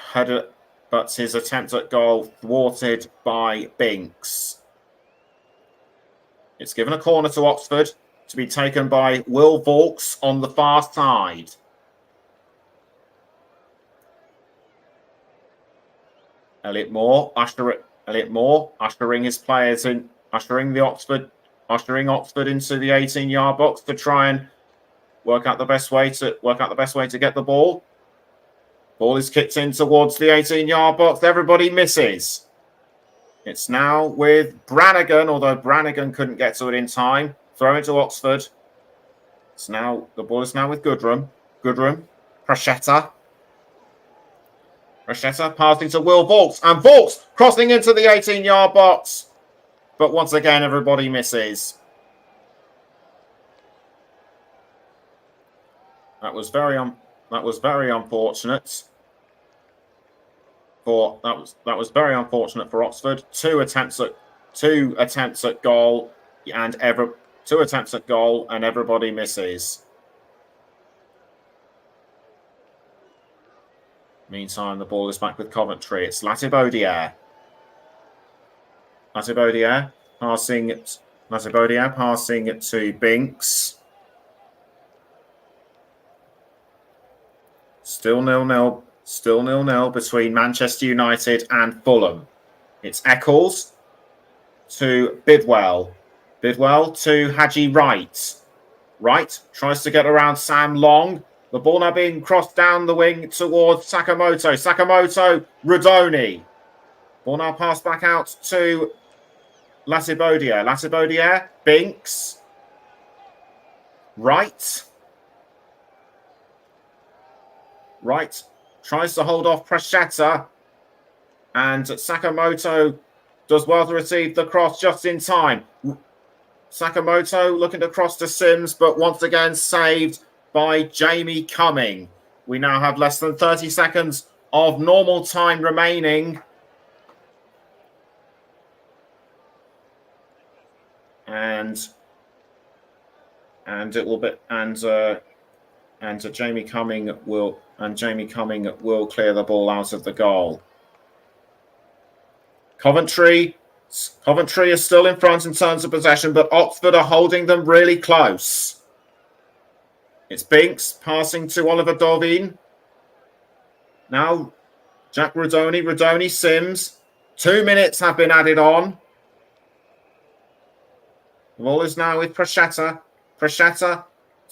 Speaker 1: his attempt at goal thwarted by Binks. It's given a corner to Oxford to be taken by Will Vaux on the far side. Elliot Moore ushering his players in, ushering Oxford into the 18-yard box to try and work out the best way to get the ball. Ball is kicked in towards the 18-yard box. Everybody misses. It's now with Brannigan, although Brannigan couldn't get to it in time. Throw it to Oxford. The ball is now with Goodrum. Prasheta passing to Will Vaux, and Vaux crossing into the 18-yard box. But once again, everybody misses. That was very unfortunate. That was very unfortunate for Oxford. Two attempts at goal, and everybody misses. Meantime, the ball is back with Coventry. It's Latibaudiere. Latibaudiere passing it to Binks. Still 0-0 between Manchester United and Fulham. It's Eccles to Bidwell. Bidwell to Haji Wright. Wright tries to get around Sam Long. The ball now being crossed down the wing towards Sakamoto. Sakamoto, Rudoni. Ball now passed back out to Latibaudiere. Latibaudiere, Binks. Wright tries to hold off Prasheta, and Sakamoto does well to receive the cross just in time. Sakamoto looking to cross to Sims, but once again saved by Jamie Cumming. We now have less than 30 seconds of normal time remaining. And it will be Jamie Cumming will clear the ball out of the goal. Coventry is still in front in terms of possession, but Oxford are holding them really close. It's Binks passing to Oliver Dovin. Now Jack Rodoni, Sims. 2 minutes have been added on. The ball is now with Prashetta. Prashetta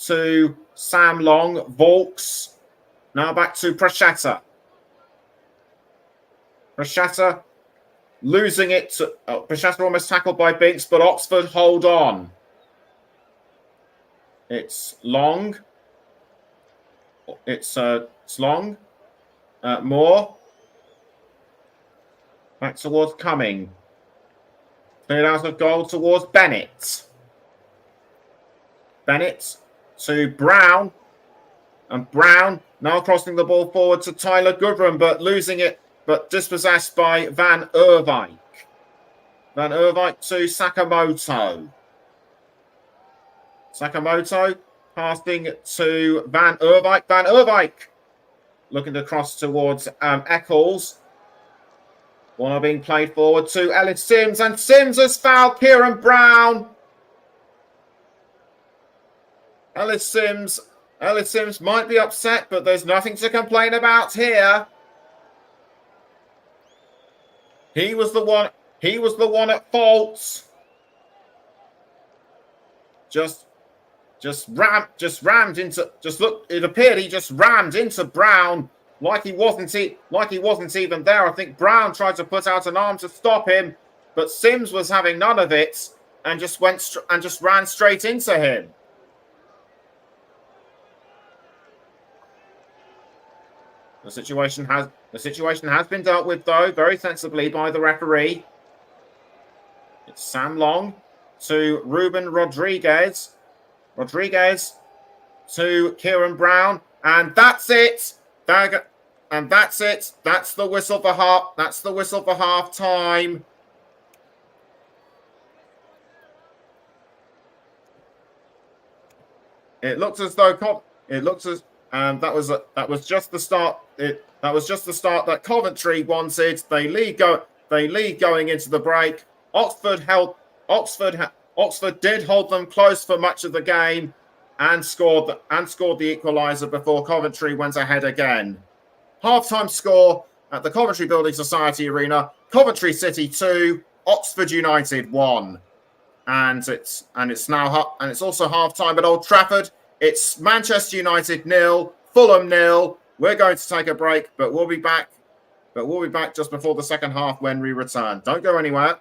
Speaker 1: to Sam Long. Vaux. Now back to Prashetta. Prashetta losing it. Prashetta almost tackled by Binks, but Oxford hold on. It's Long. It's Long. Moore. Back towards Cumming. Cleared out of goal towards Bennett. Bennett to Brown. And Brown now crossing the ball forward to Tyler Goodrum, but losing it, but dispossessed by Van Erwijk. Van Erwijk to Sakamoto. Sakamoto passing to Van Erwijk. Van Erwijk looking to cross towards Eccles. One are being played forward to Ellis Sims, and Sims has fouled Kieran Brown. Ellis Sims might be upset, but there's nothing to complain about here. He was the one at fault. It appeared he just rammed into Brown like he wasn't even there. I think Brown tried to put out an arm to stop him, but Sims was having none of it and just ran straight into him. The situation has been dealt with, though, very sensibly by the referee. It's Sam Long to Ruben Rodriguez. Rodriguez to Kieran Brown, and that's it. And that's it. That's the whistle for half time. It looks as though that was just the start. That was just the start that Coventry wanted. They lead going into the break. Oxford did hold them close for much of the game and scored the equaliser before Coventry went ahead again. Half-time score at the Coventry Building Society Arena: Coventry City 2, Oxford United 1. And it's also half-time at Old Trafford. It's Manchester United 0, Fulham 0. We're going to take a break, but we'll be back just before the second half when we return. Don't go anywhere.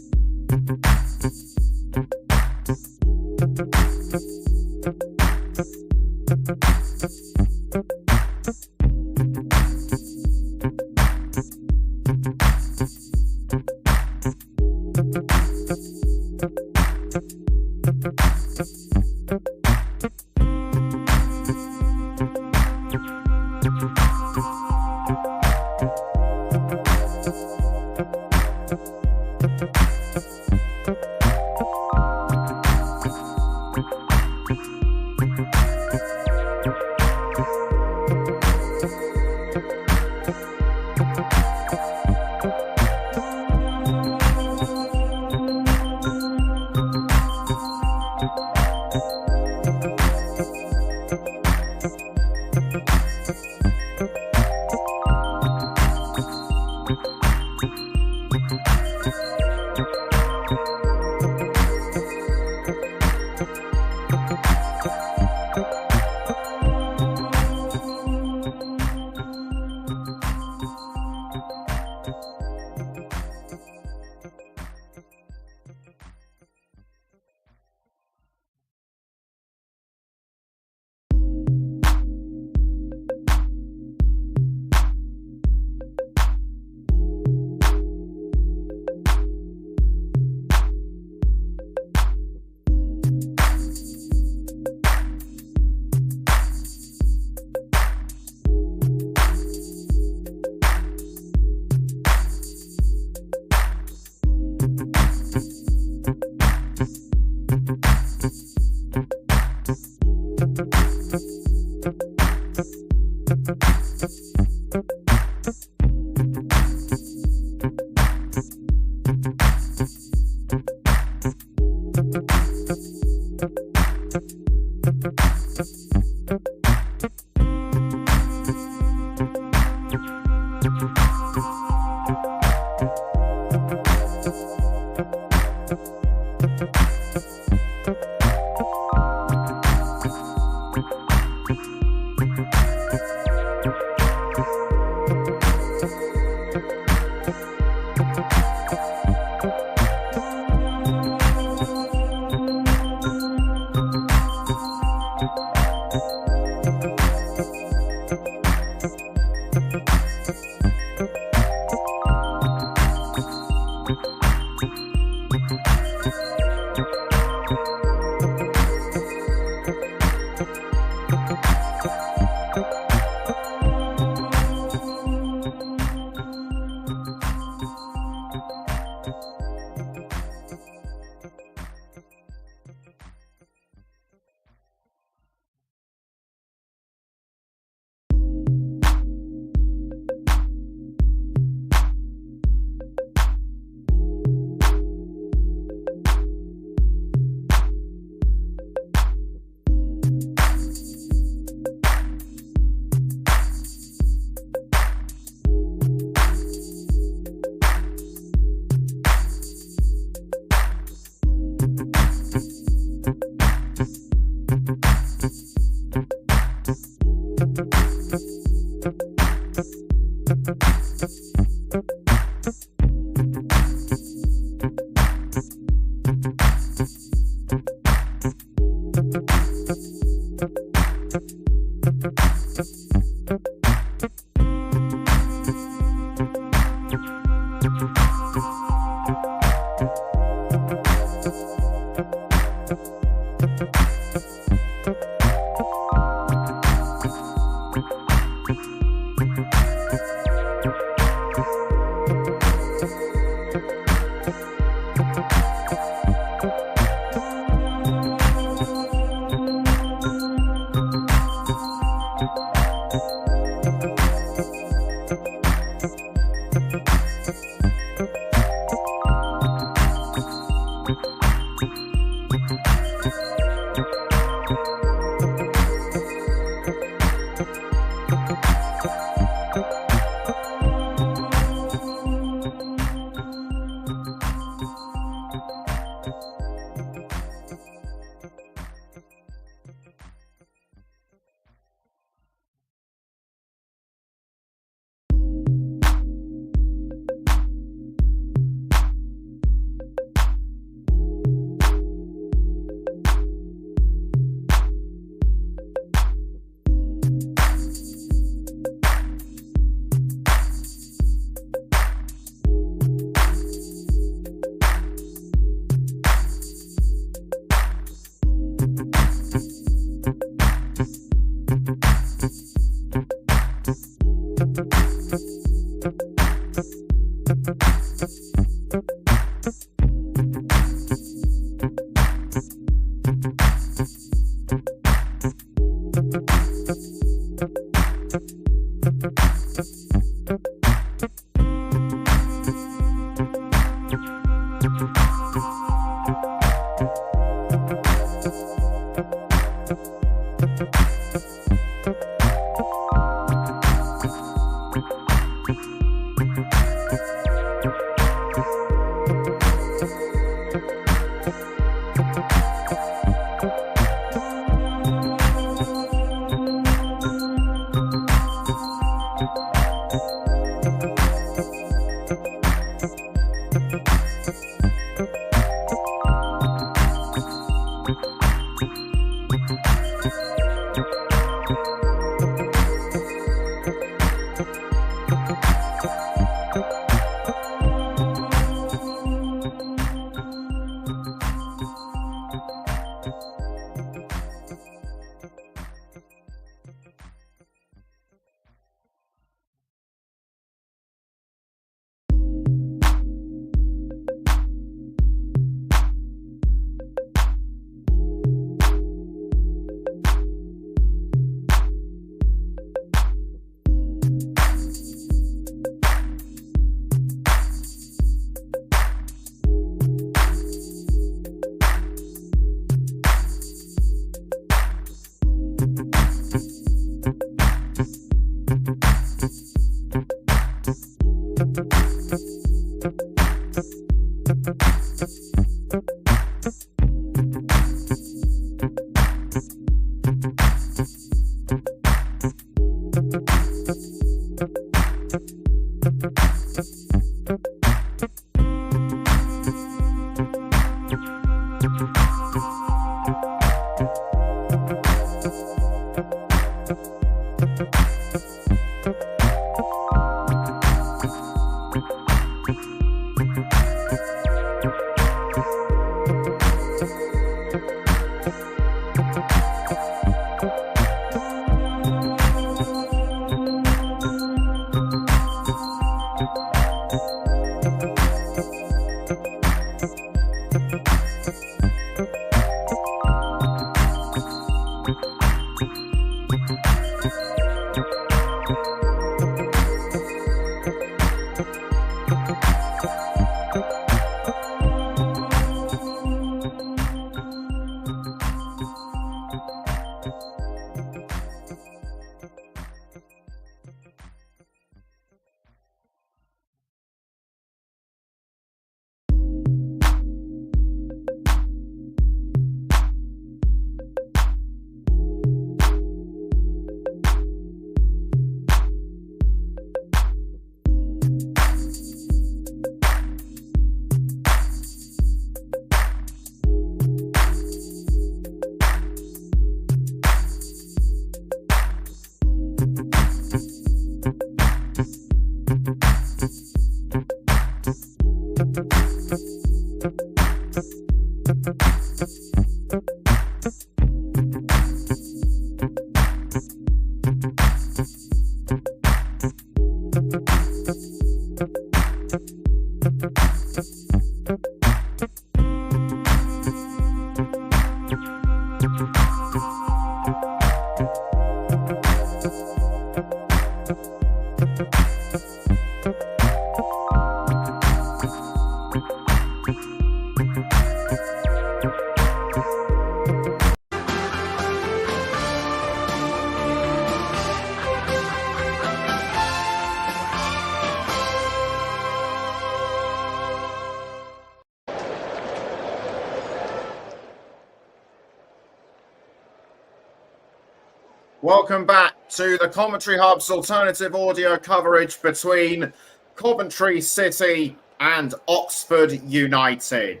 Speaker 1: Welcome back to the Commentary Hub's alternative audio coverage between Coventry City and Oxford United.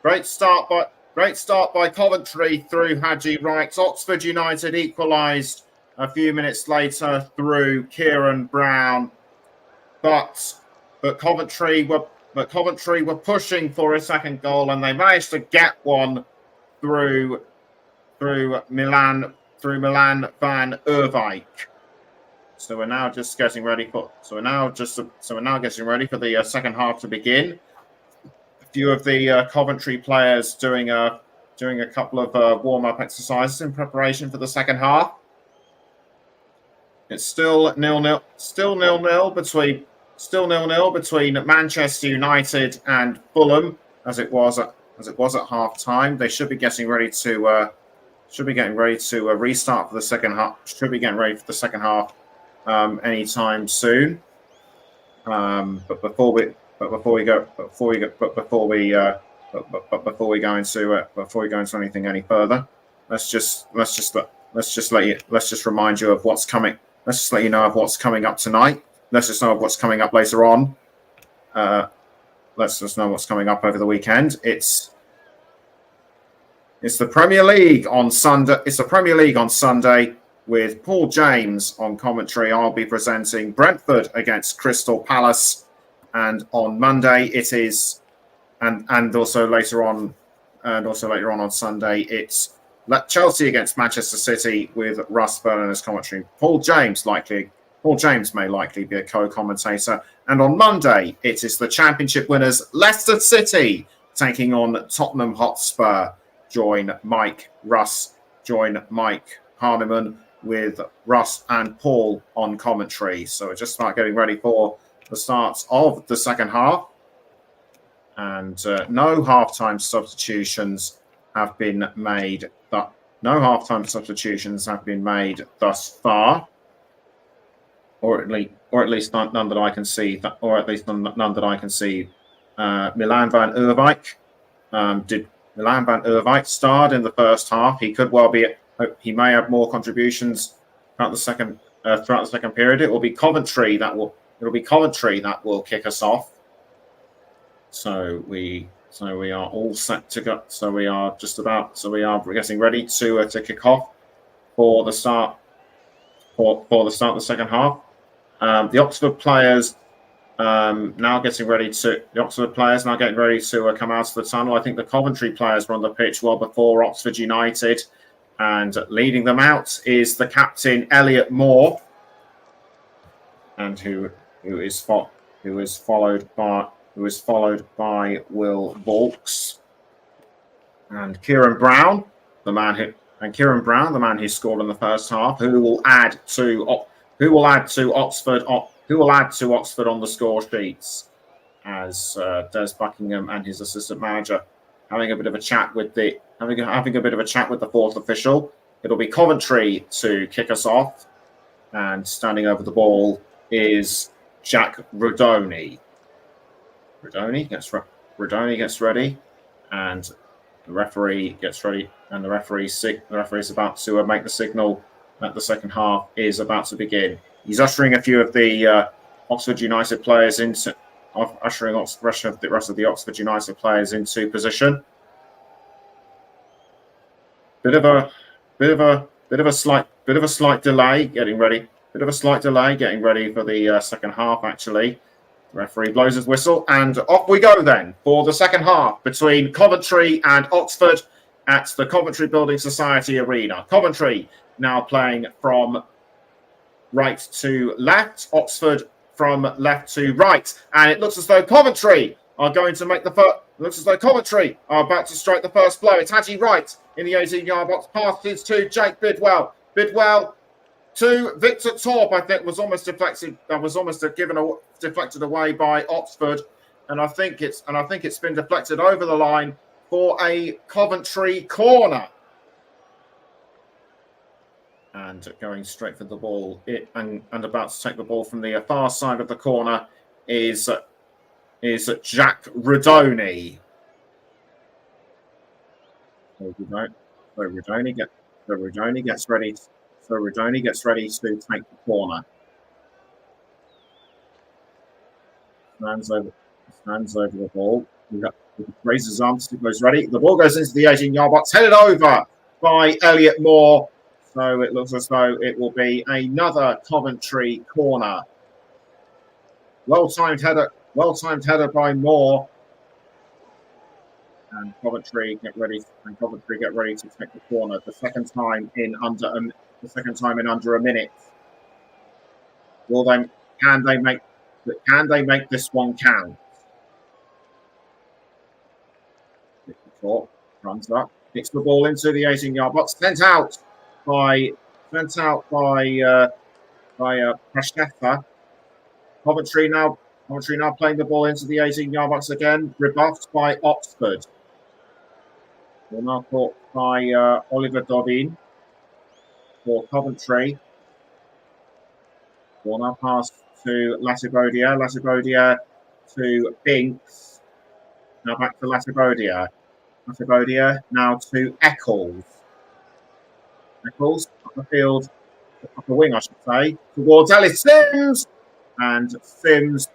Speaker 1: Great start by Coventry through Haji Wright. Oxford United equalised a few minutes later through Kieran Brown, but Coventry were pushing for a second goal, and they managed to get one through Milan through Milan van Erwijk. So we're now just getting ready for. So we're now getting ready for the second half to begin. A few of the Coventry players doing a couple of warm-up exercises in preparation for the second half. It's still 0-0 between Manchester United and Fulham, as it was at half time. They should be getting ready to restart for the second half. Should be getting ready for the second half anytime soon. But before we go into anything any further, let's just remind you of what's coming. Let's just let you know of what's coming up tonight. Let's just know of what's coming up later on. Let's just know what's coming up over the weekend. It's the Premier League on Sunday. It's the Premier League on Sunday with Paul James on commentary. I'll be presenting Brentford against Crystal Palace, and on Monday it is, and also later on on Sunday it's Chelsea against Manchester City with Russ Burnham as commentary. Paul James may likely be a co-commentator. And on Monday, it is the Championship winners Leicester City taking on Tottenham Hotspur. Join Mike Hardiman with Russ and Paul on commentary. So we're just start getting ready for the start of the second half. And no halftime substitutions have been made. No halftime substitutions have been made thus far, or at least none that I can see. Milan van Erwijk did. Milan van Erwijk starred in the first half. He could well be. He may have more contributions throughout the second period. It will be Coventry that will kick us off. So we are all set to go. We are getting ready to kick off for the start of the second half. The Oxford players now getting ready to come out of the tunnel. I think the Coventry players were on the pitch well before Oxford United, and leading them out is the captain Elliot Moore, and who is followed by Will Vaulks and Kieran Brown, the man who scored in the first half, who will add to Oxford on the score sheets, as Des Buckingham and his assistant manager having a bit of a chat with the fourth official. It'll be Coventry to kick us off, and standing over the ball is Jack Rodoni. Rodoni gets ready, and the referee gets ready, and the referee is about to make the signal that the second half is about to begin. He's ushering a few of the Oxford United players into the rest of the Oxford United players into position. Bit of a slight delay getting ready. Getting ready for the second half. Actually, the referee blows his whistle, and off we go then for the second half between Coventry and Oxford at the Coventry Building Society Arena. Coventry now playing from right to left, Oxford from left to right, and it looks as though Coventry are going to make the first. Looks as though Coventry are about to strike the first blow. It's Hadji Wright in the 18-yard box. Passes to Jake Bidwell. Bidwell to Victor Torp. I think was almost deflected. Deflected away by Oxford, and I think it's been deflected over the line for a Coventry corner. And going straight for the ball, and about to take the ball from the far side of the corner is Jack Rodoni. So Rodoni gets ready to take the corner. Stands over the ball. Raises his arms, goes ready. The ball goes into the 18-yard box, headed over by Elliot Moore. So it looks as though it will be another Coventry corner. Well-timed header by Moore. And Coventry get ready. And Coventry get ready to take the corner. The second time in under a minute. Will they? Can they make? Can they make this one count? Thorpe runs up, kicks the ball into the 18-yard box, sent out by Prashetta. Coventry now playing the ball into the 18-yard box again, rebuffed by Oxford. Ball now caught by Oliver Dobbin for Coventry. Ball now passed to Latibodia. Latibodia to Binks. Now back to Latibodia. Latibodia now to Eccles. Eccles up the field, up the wing, I should say, towards Ellis Sims. And Sims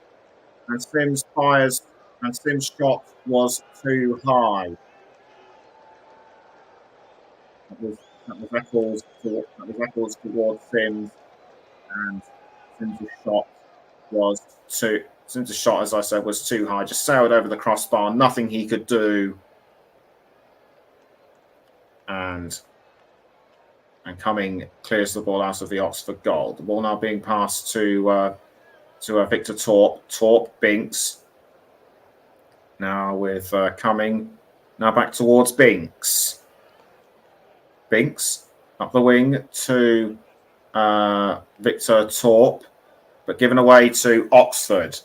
Speaker 1: fires, and Sims' shot was too high. That was Eccles towards Sims, and Sims' shot was too. Sims' shot, as I said, was too high. Just sailed over the crossbar. Nothing he could do. And Cumming clears the ball out of the Oxford goal. The ball now being passed to Victor Torp. Torp, Binks. Now with Cumming. Now back towards Binks. Binks up the wing to Victor Torp, but given away to Oxford.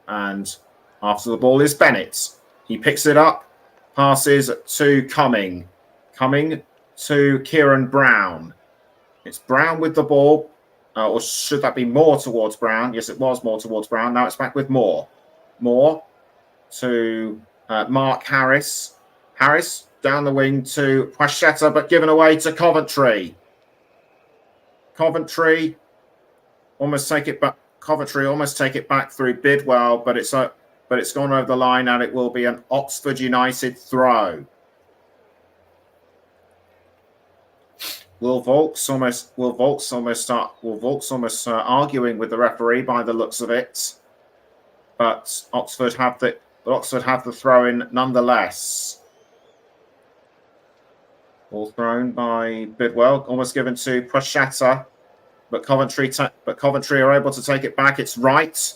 Speaker 1: And after the ball is Bennett. He picks it up, passes to Cumming. Cumming to Kieran Brown. It's Brown with the ball. Or should that be more towards Brown? Yes, it was more towards Brown. Now it's back with Moore. Moore to Mark Harris. Harris down the wing to Prashetta, but given away to Coventry. Coventry almost take it back. Coventry almost take it back through Bidwell, but it's gone over the line, and it will be an Oxford United throw. Will Volks almost arguing with the referee by the looks of it, but Oxford have the throw in nonetheless. Ball thrown by Bidwell, almost given to Prashetta, but Coventry are able to take it back. It's Wright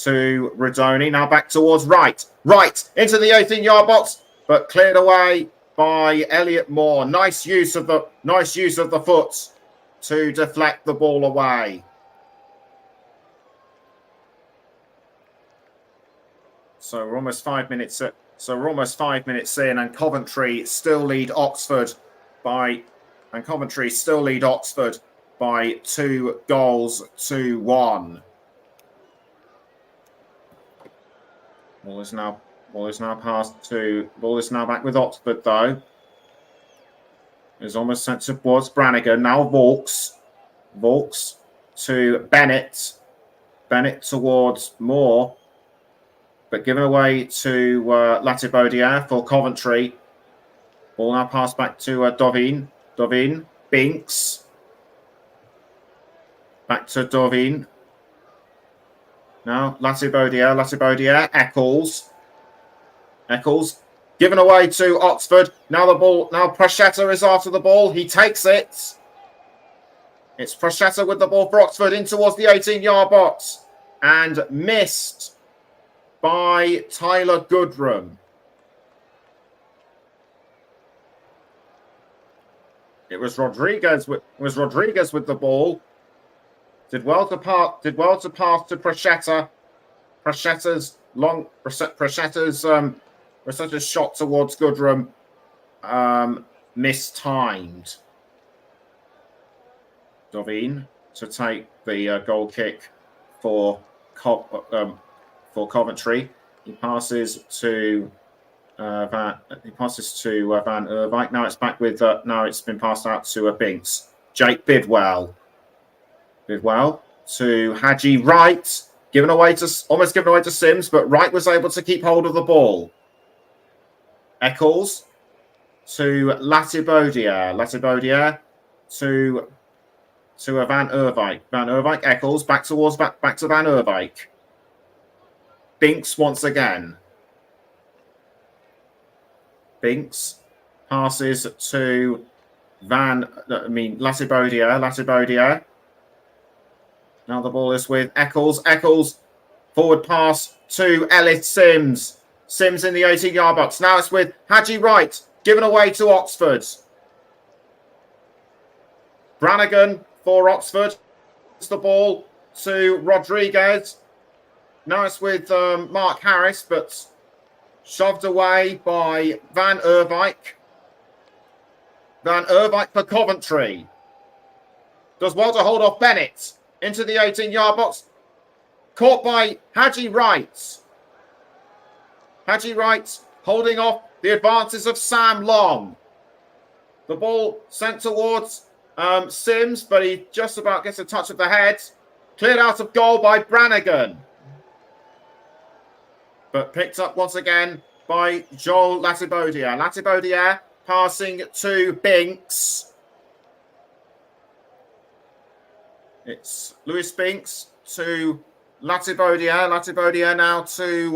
Speaker 1: to Rodoni. Now back towards Wright. Wright into the 18-yard box, but cleared away by Elliot Moore. Nice use of the foot to deflect the ball away. So we're almost 5 minutes in, and Coventry still lead Oxford by 2 goals to 1. Ball is now back with Oxford, though. It's almost sent towards Brannigan. Now Volks to Bennett. Bennett towards Moore, but given away to Latibodia for Coventry. Ball now passed back to Dovin. Binks. Back to Dovin. Now Latibodia. Eccles given away to Oxford. Now Prashetta is after the ball. He takes it. It's Prashetta with the ball for Oxford in towards the 18-yard box, and missed by Tyler Goodrum. It was Rodriguez with the ball. Did well to pass to Prashetta. Prashetta's shot towards Goodrum mistimed. Dovin to take the goal kick for Coventry. He passes to Van Erwijk. Now it's back with. Now it's been passed out to Binks. Jake Bidwell to Hadji Wright. Almost given away to Sims, but Wright was able to keep hold of the ball. Eccles to Latibodia to Van Erwijk. Van Erwijk, Eccles back to Van Erwijk. Binks once again. Binks passes to Latibaudiere. Now the ball is with Eccles. Eccles, forward pass to Ellis Sims. Sims in the 18-yard box. Now it's with Haji Wright, given away to Oxford. Brannigan for Oxford. It's the ball to Rodriguez. Now it's with Mark Harris, but shoved away by Van Erwijk. Van Erwijk for Coventry. Does well to hold off Bennett into the 18-yard box. Caught by Haji Wright. Haji Wright holding off the advances of Sam Long. The ball sent towards Sims, but he just about gets a touch of the head. Cleared out of goal by Brannigan. But picked up once again by Joel Latibaudiere. Latibaudiere passing to Binks. It's Lewis Binks to Latibaudiere. Latibaudiere now to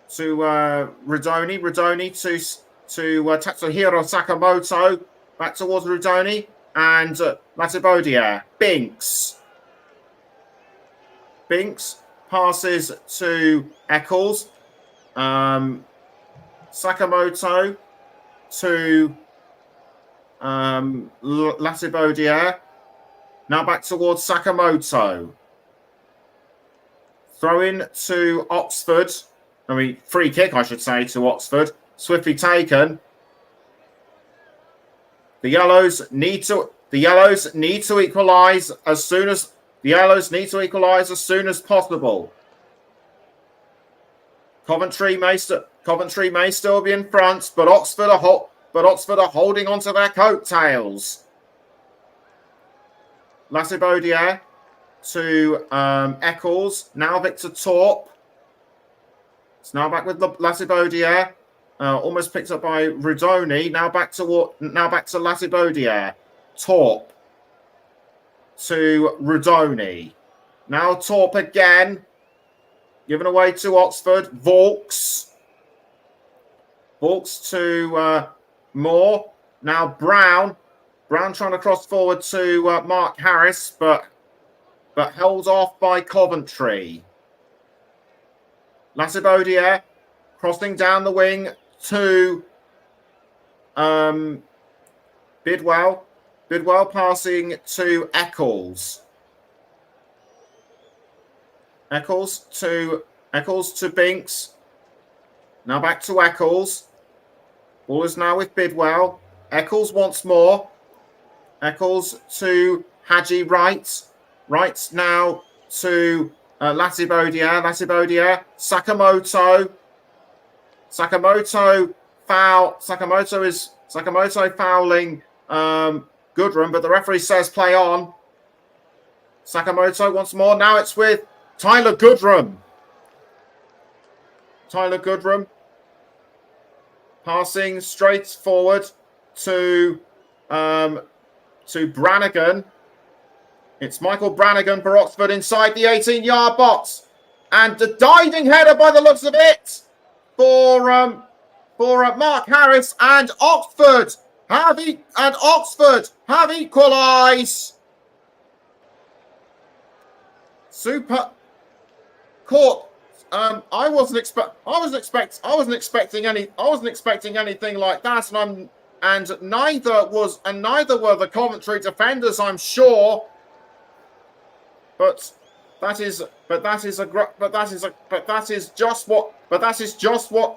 Speaker 1: Rudoni. Rudoni to Tatsuhiro Sakamoto. Back towards Rudoni and Latibaudiere. Binks. Binks passes to Eccles. Sakamoto to Latibaudiere. Now back towards Sakamoto. Throw in to Oxford. Free kick, I should say, to Oxford. Swiftly taken. The Yellows need to equalise as soon as possible. Coventry may still be in front, but Oxford are holding on to their coattails. Latibaudiere to Eccles. Now Victor Torp. It's now back with Latibaudiere. Almost picked up by Rudoni. Now back to Latibaudiere. Torp to Rudoni. Now Torp again. Given away to Oxford. Vaux to Moore. Now Brown. Brown trying to cross forward to Mark Harris, but held off by Coventry. Latibaudiere crossing down the wing to Bidwell. Bidwell passing to Eccles. Eccles to Binks. Now back to Eccles. Ball is now with Bidwell. Eccles once more. Eccles to Haji Wright. Wright now to Latibaudiere. Latibaudiere. Sakamoto. Sakamoto foul. Sakamoto fouling Goodrum, but the referee says play on. Sakamoto once more. Now it's with Tyler Goodrum. Tyler Goodrum passing straight forward to Brannigan. It's Michael Brannigan for Oxford inside the 18-yard box. And the diving header by the looks of it for Mark Harris, and Oxford have equalised. Super caught. I wasn't expecting anything like that, and neither were the Coventry defenders, I'm sure. But that is just what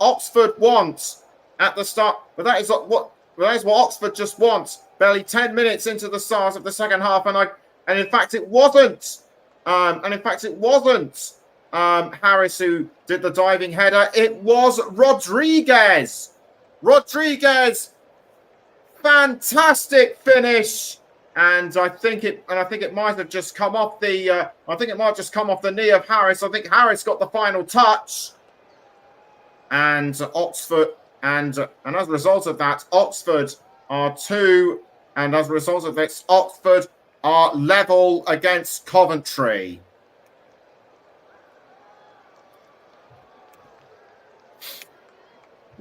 Speaker 1: Oxford wants at the start. But that is what Oxford just wants. Barely 10 minutes into the start of the second half, and in fact it wasn't Harris who did the diving header. It was Rodriguez. Fantastic finish. And I think it might have just come off the knee of Harris. I think Harris got the final touch. And Oxford, and as a result of that, Oxford are 2, and as a result of this, Oxford are level against Coventry.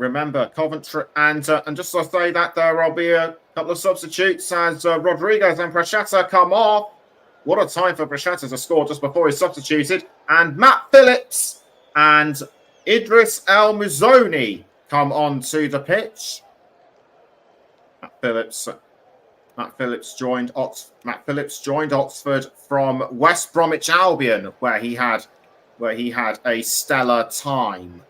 Speaker 1: remember, Coventry, and just to say that there will be a couple of substitutes as Rodriguez and Prashata come off. What a time for Prashata to score just before he's substituted. And Matt Phillips and Idris El Muzoni come onto the pitch. Matt Phillips joined Oxford from West Bromwich Albion, where he had a stellar time.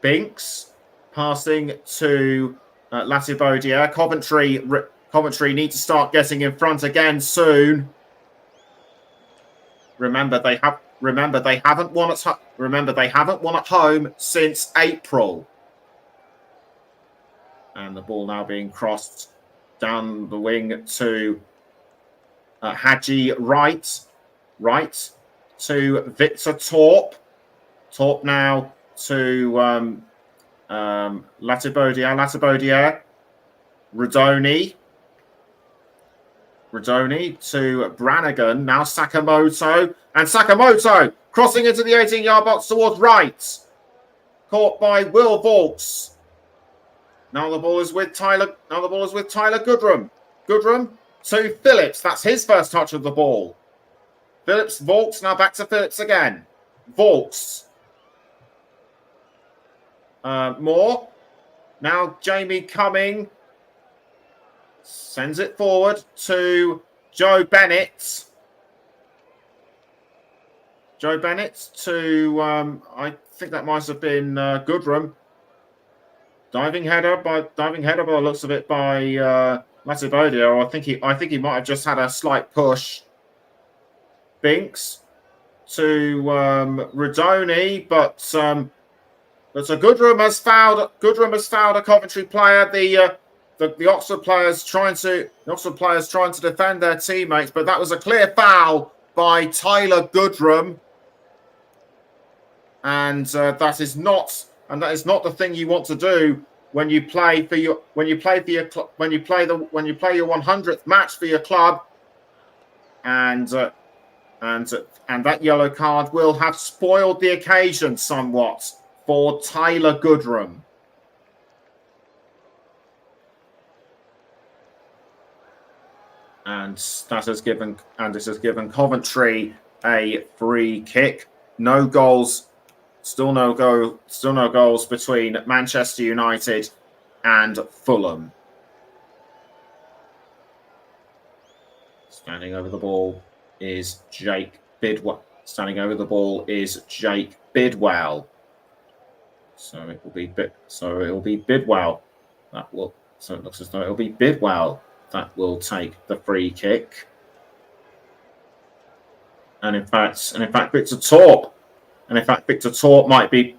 Speaker 1: Binks passing to Latibodia. Coventry need to start getting in front again soon. Remember they haven't won at home since April. And the ball now being crossed down the wing to Hadji Wright to Victor Torp. Torp now to Latibodia. Rodoni to Brannigan. Now Sakamoto. And Sakamoto crossing into the 18-yard box towards Wright. Caught by Will Vaulks. Now the ball is with Tyler Goodrum. Goodrum to Phillips. That's his first touch of the ball. Phillips, Vaulks. Now back to Phillips again. Vaulks. Moore. Now Jamie Cumming sends it forward to Joe Bennett. Joe Bennett to I think that might have been Goodrum. Diving header by the looks of it by Latibodia. I think he might have just had a slight push. Binks to Rodoni, but Goodrum has fouled a Coventry player. The Oxford players trying to defend their teammates, but that was a clear foul by Tyler Goodrum, and that is not the thing you want to do when you play your 100th match for your club, and that yellow card will have spoiled the occasion somewhat for Tyler Goodrum. And this has given Coventry a free kick. No goals. Still no goals between Manchester United and Fulham. Standing over the ball is Jake Bidwell. So it will be Bidwell. So it looks as though it will be Bidwell that will take the free kick. And in fact, Victor Torp. And in fact, Victor Torp might be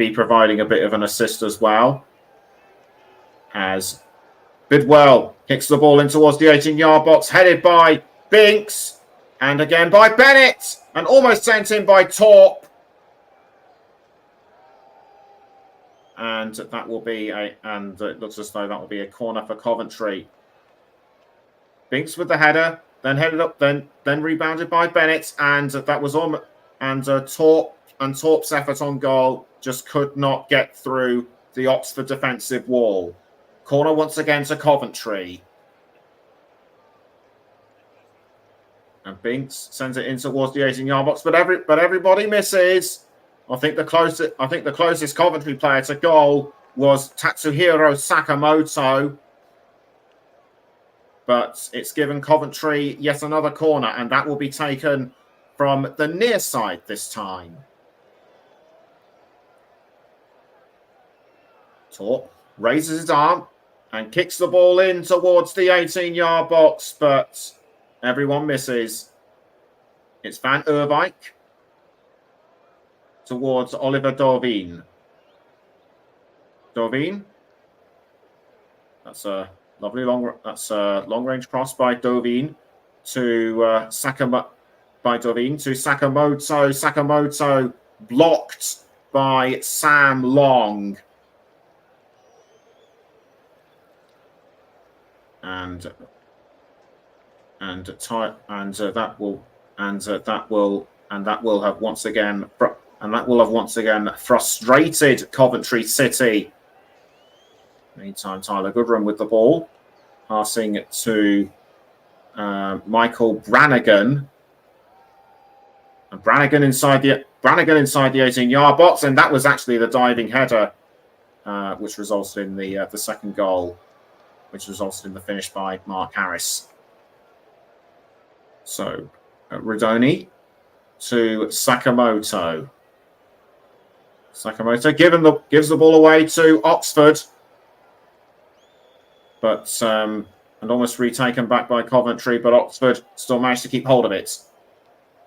Speaker 1: providing a bit of an assist as well. As Bidwell kicks the ball in towards the 18-yard box, headed by Binks, and again by Bennett, and almost sent in by Torp. And it looks as though that will be a corner for Coventry. Binks with the header, then headed up, then rebounded by Bennett, and that was on. And Torp's effort on goal just could not get through the Oxford defensive wall. Corner once again to Coventry. And Binks sends it in towards the 18-yard box, but everybody misses. I think the closest Coventry player to goal was Tatsuhiro Sakamoto. But it's given Coventry yet another corner, and that will be taken from the near side this time. Torp raises his arm and kicks the ball in towards the 18-yard box, but everyone misses. It's Van Erwijk towards Oliver Dorveen. That's a lovely long-range cross by Dorveen to Sakamoto. Sakamoto blocked by Sam Long. And that will have once again And that will have once again frustrated Coventry City. Meantime, Tyler Goodrum with the ball. Passing to Michael Brannigan. And Brannigan inside the 18-yard box. And that was actually the diving header, which resulted in the second goal, which resulted in the finish by Mark Harris. So, Rodoni to Sakamoto. Sakamoto gives the ball away to Oxford, but and almost retaken back by Coventry, but Oxford still managed to keep hold of it.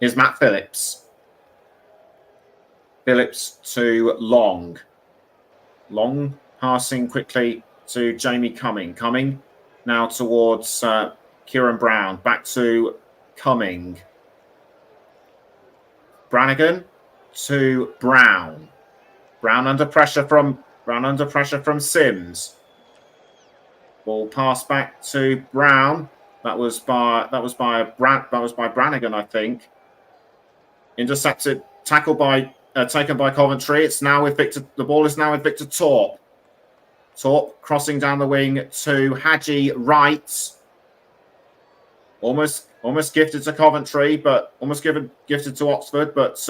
Speaker 1: Here's Matt Phillips. Phillips to Long. Long passing quickly to Jamie Cumming. Cumming now towards Kieran Brown. Back to Cumming. Brannigan to Brown. Brown under pressure from Sims. Ball passed back to Brown. That was by Brannigan, I think. Intercepted, taken by Coventry. It's now with Victor. The ball is now with Victor Torp. Torp crossing down the wing to Hadji Wright. Almost gifted to Coventry, but gifted to Oxford. But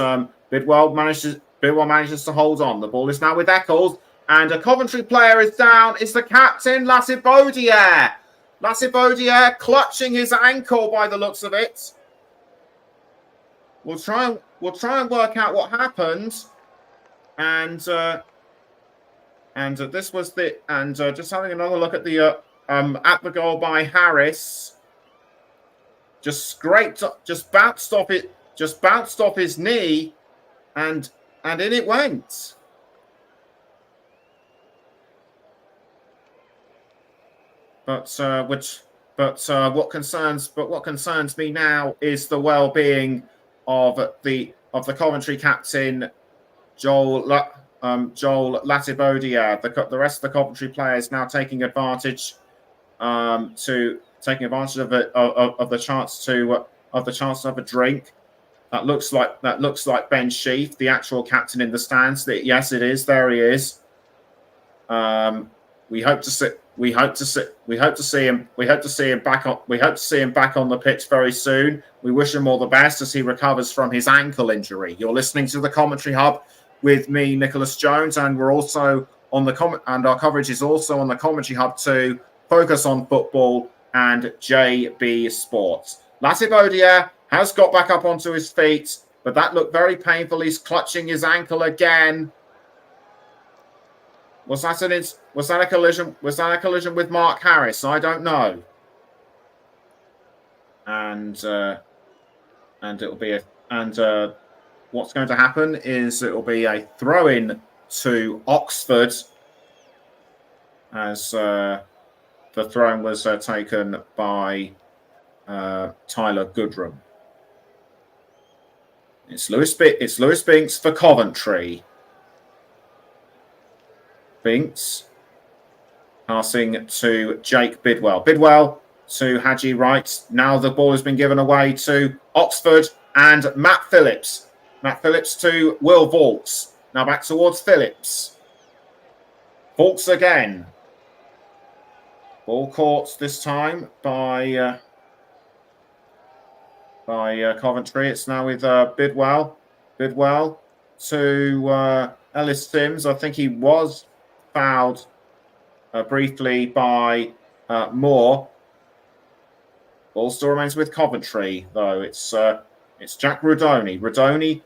Speaker 1: Bidwell manages to hold on. The ball is now with Eccles, and a Coventry player is down. It's the captain, Lassib Bodier. Lassib Bodier clutching his ankle by the looks of it. We'll try and work out what happened, and this was just having another look at the goal by Harris. Just bounced off his knee, and in it went. But what concerns me now is the well-being of the Coventry captain, Joel Latibodier. The rest of the Coventry players now taking advantage of the chance to have a drink. That looks like Ben Sheaf, the actual captain in the stands. Yes, it is. There he is. We hope to see him back on the pitch very soon. We wish him all the best as he recovers from his ankle injury. You're listening to the Commentary Hub with me, Nicholas Jones, and we're also on and our coverage is also on the Commentary Hub too. Focus on Football and JB Sports. Lassib Bodier has got back up onto his feet, but that looked very painful. He's clutching his ankle again. Was that a collision? Was that a collision with Mark Harris? I don't know. And it'll be what's going to happen is it'll be a throw-in to Oxford as the throw-in was taken by Tyler Goodrum. It's Lewis Binks for Coventry. Binks passing to Jake Bidwell. Bidwell to Hadji Wright. Now the ball has been given away to Oxford and Matt Phillips. Matt Phillips to Will Vaulks. Now back towards Phillips. Vaulks again. Ball caught this time by Coventry. It's now with Bidwell. Bidwell to Ellis Sims. I think he was fouled briefly by Moore. Ball still remains with Coventry, though. It's Jack Rodoni. Rodoni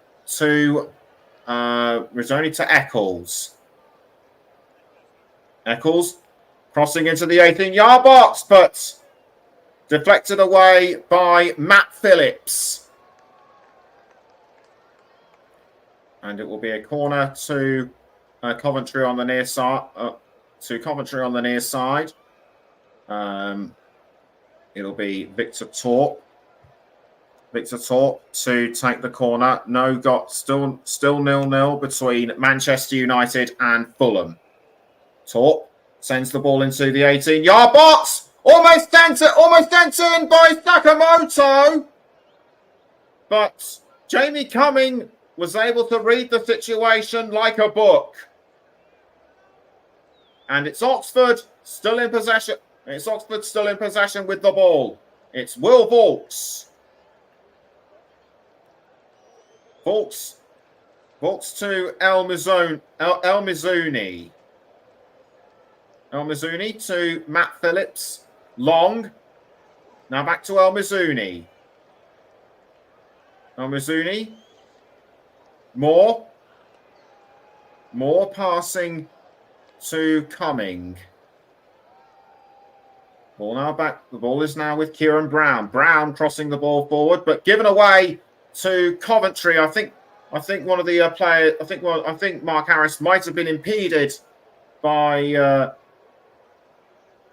Speaker 1: to Eccles. Eccles crossing into the 18-yard box, but deflected away by Matt Phillips. And it will be a corner to Coventry on the near side. It'll be Victor Torp. Victor Torp to take the corner. Still 0-0 between Manchester United and Fulham. Torp sends the ball into the 18-yard box. Almost sent in by Sakamoto. But Jamie Cumming was able to read the situation like a book. And it's Oxford still in possession. It's Oxford still in possession with the ball. It's Will Vaulks. Vaulks to El Mizzouni. El Mizzouni to Matt Phillips. Long. Now back to El Mizzouni. El Mizzouni. More passing to Cumming. Ball now back. The ball is now with Kieran Brown. Brown crossing the ball forward, but given away to Coventry. I think one of the players. I think Mark Harris might have been impeded by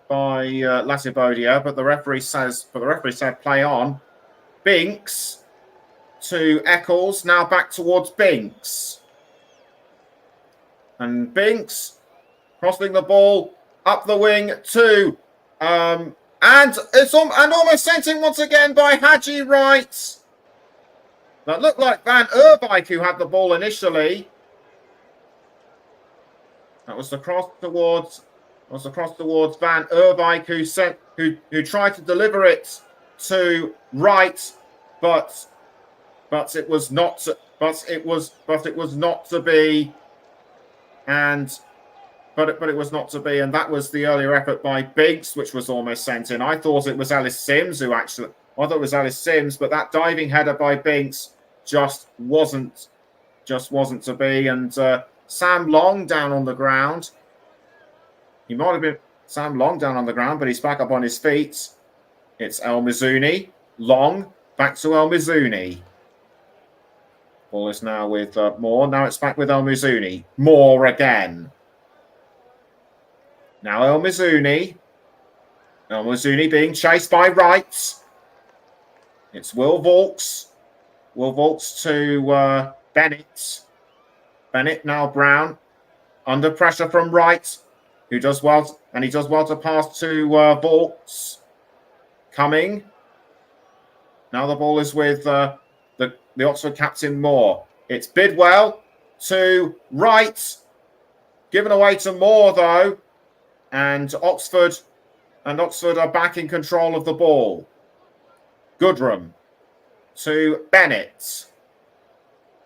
Speaker 1: Latibodia, but the referee said play on. Binks to Eccles. Now back towards Binks, and Binks crossing the ball up the wing to and almost sent in once again by Haji Wright. That looked like Van Erwijk who had the ball initially. That was the cross towards Van Erwijk who tried to deliver it to Wright, but it was not to be, and it was not to be, and that was the earlier effort by Binks, which was almost sent in. I thought it was Ellis Sims, but that diving header by Binks just wasn't to be. And Sam Long down on the ground. He might have been Sam Long down on the ground, but he's back up on his feet. It's El Mizzouni. Long back to El Mizzouni. Ball is now with Moore. Now it's back with El Mizzouni. Moore again. Now El Mizzouni. El Mizzouni being chased by Wright. It's Will Vaulks. Will Vaulks to Bennett. Bennett now Brown. Under pressure from Wright, who does well, and he does well to pass to Vaulks. Cumming. Now the ball is with the Oxford captain Moore. It's Bidwell to Wright. Given away to Moore though. And Oxford are back in control of the ball. Goodrum to Bennett.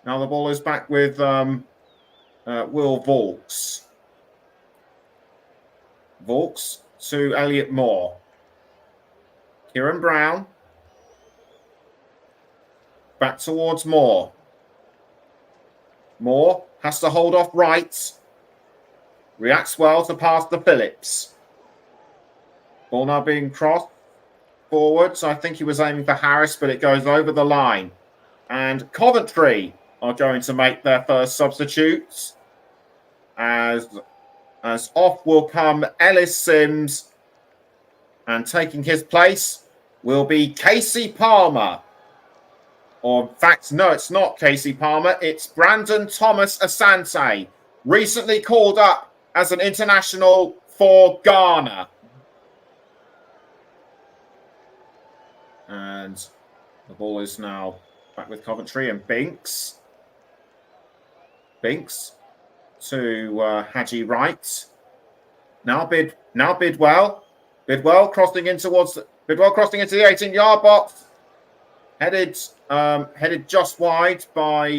Speaker 1: Now the ball is back with Will Vaulks. Vaulks to Elliot Moore. Kieran Brown. Back towards Moore. Moore has to hold off Wright. Reacts well to pass to Phillips. Ball now being crossed forward. So I think he was aiming for Harris, but it goes over the line. And Coventry are going to make their first substitutes. As off will come Ellis Sims. And taking his place will be Casey Palmer. Or in fact, no, it's not Casey Palmer. It's Brandon Thomas Asante, recently called up as an international for Ghana. And the ball is now back with Coventry and Binks. Binks to Haji Wright. Now Bidwell. Bidwell crossing into the 18-yard box. Headed just wide by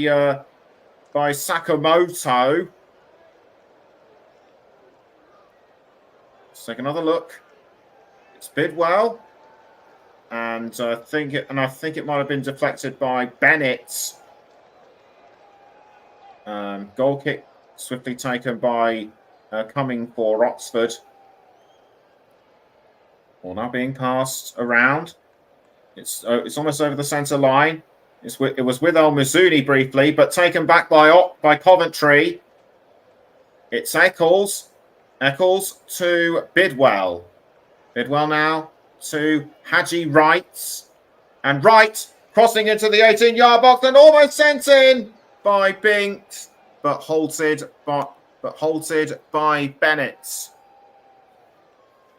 Speaker 1: Sakamoto. Let's take another look. It's Bidwell, and I think it might have been deflected by Bennett. Goal kick swiftly taken by Cumming for Oxford. Ball now being passed around. It's almost over the centre line. It was with El Mizzouni briefly, but taken back by Coventry. It's Eccles. Eccles to Bidwell. Bidwell now to Haji Wright. And Wright crossing into the 18-yard box and almost sent in by Binks, but halted by Bennett.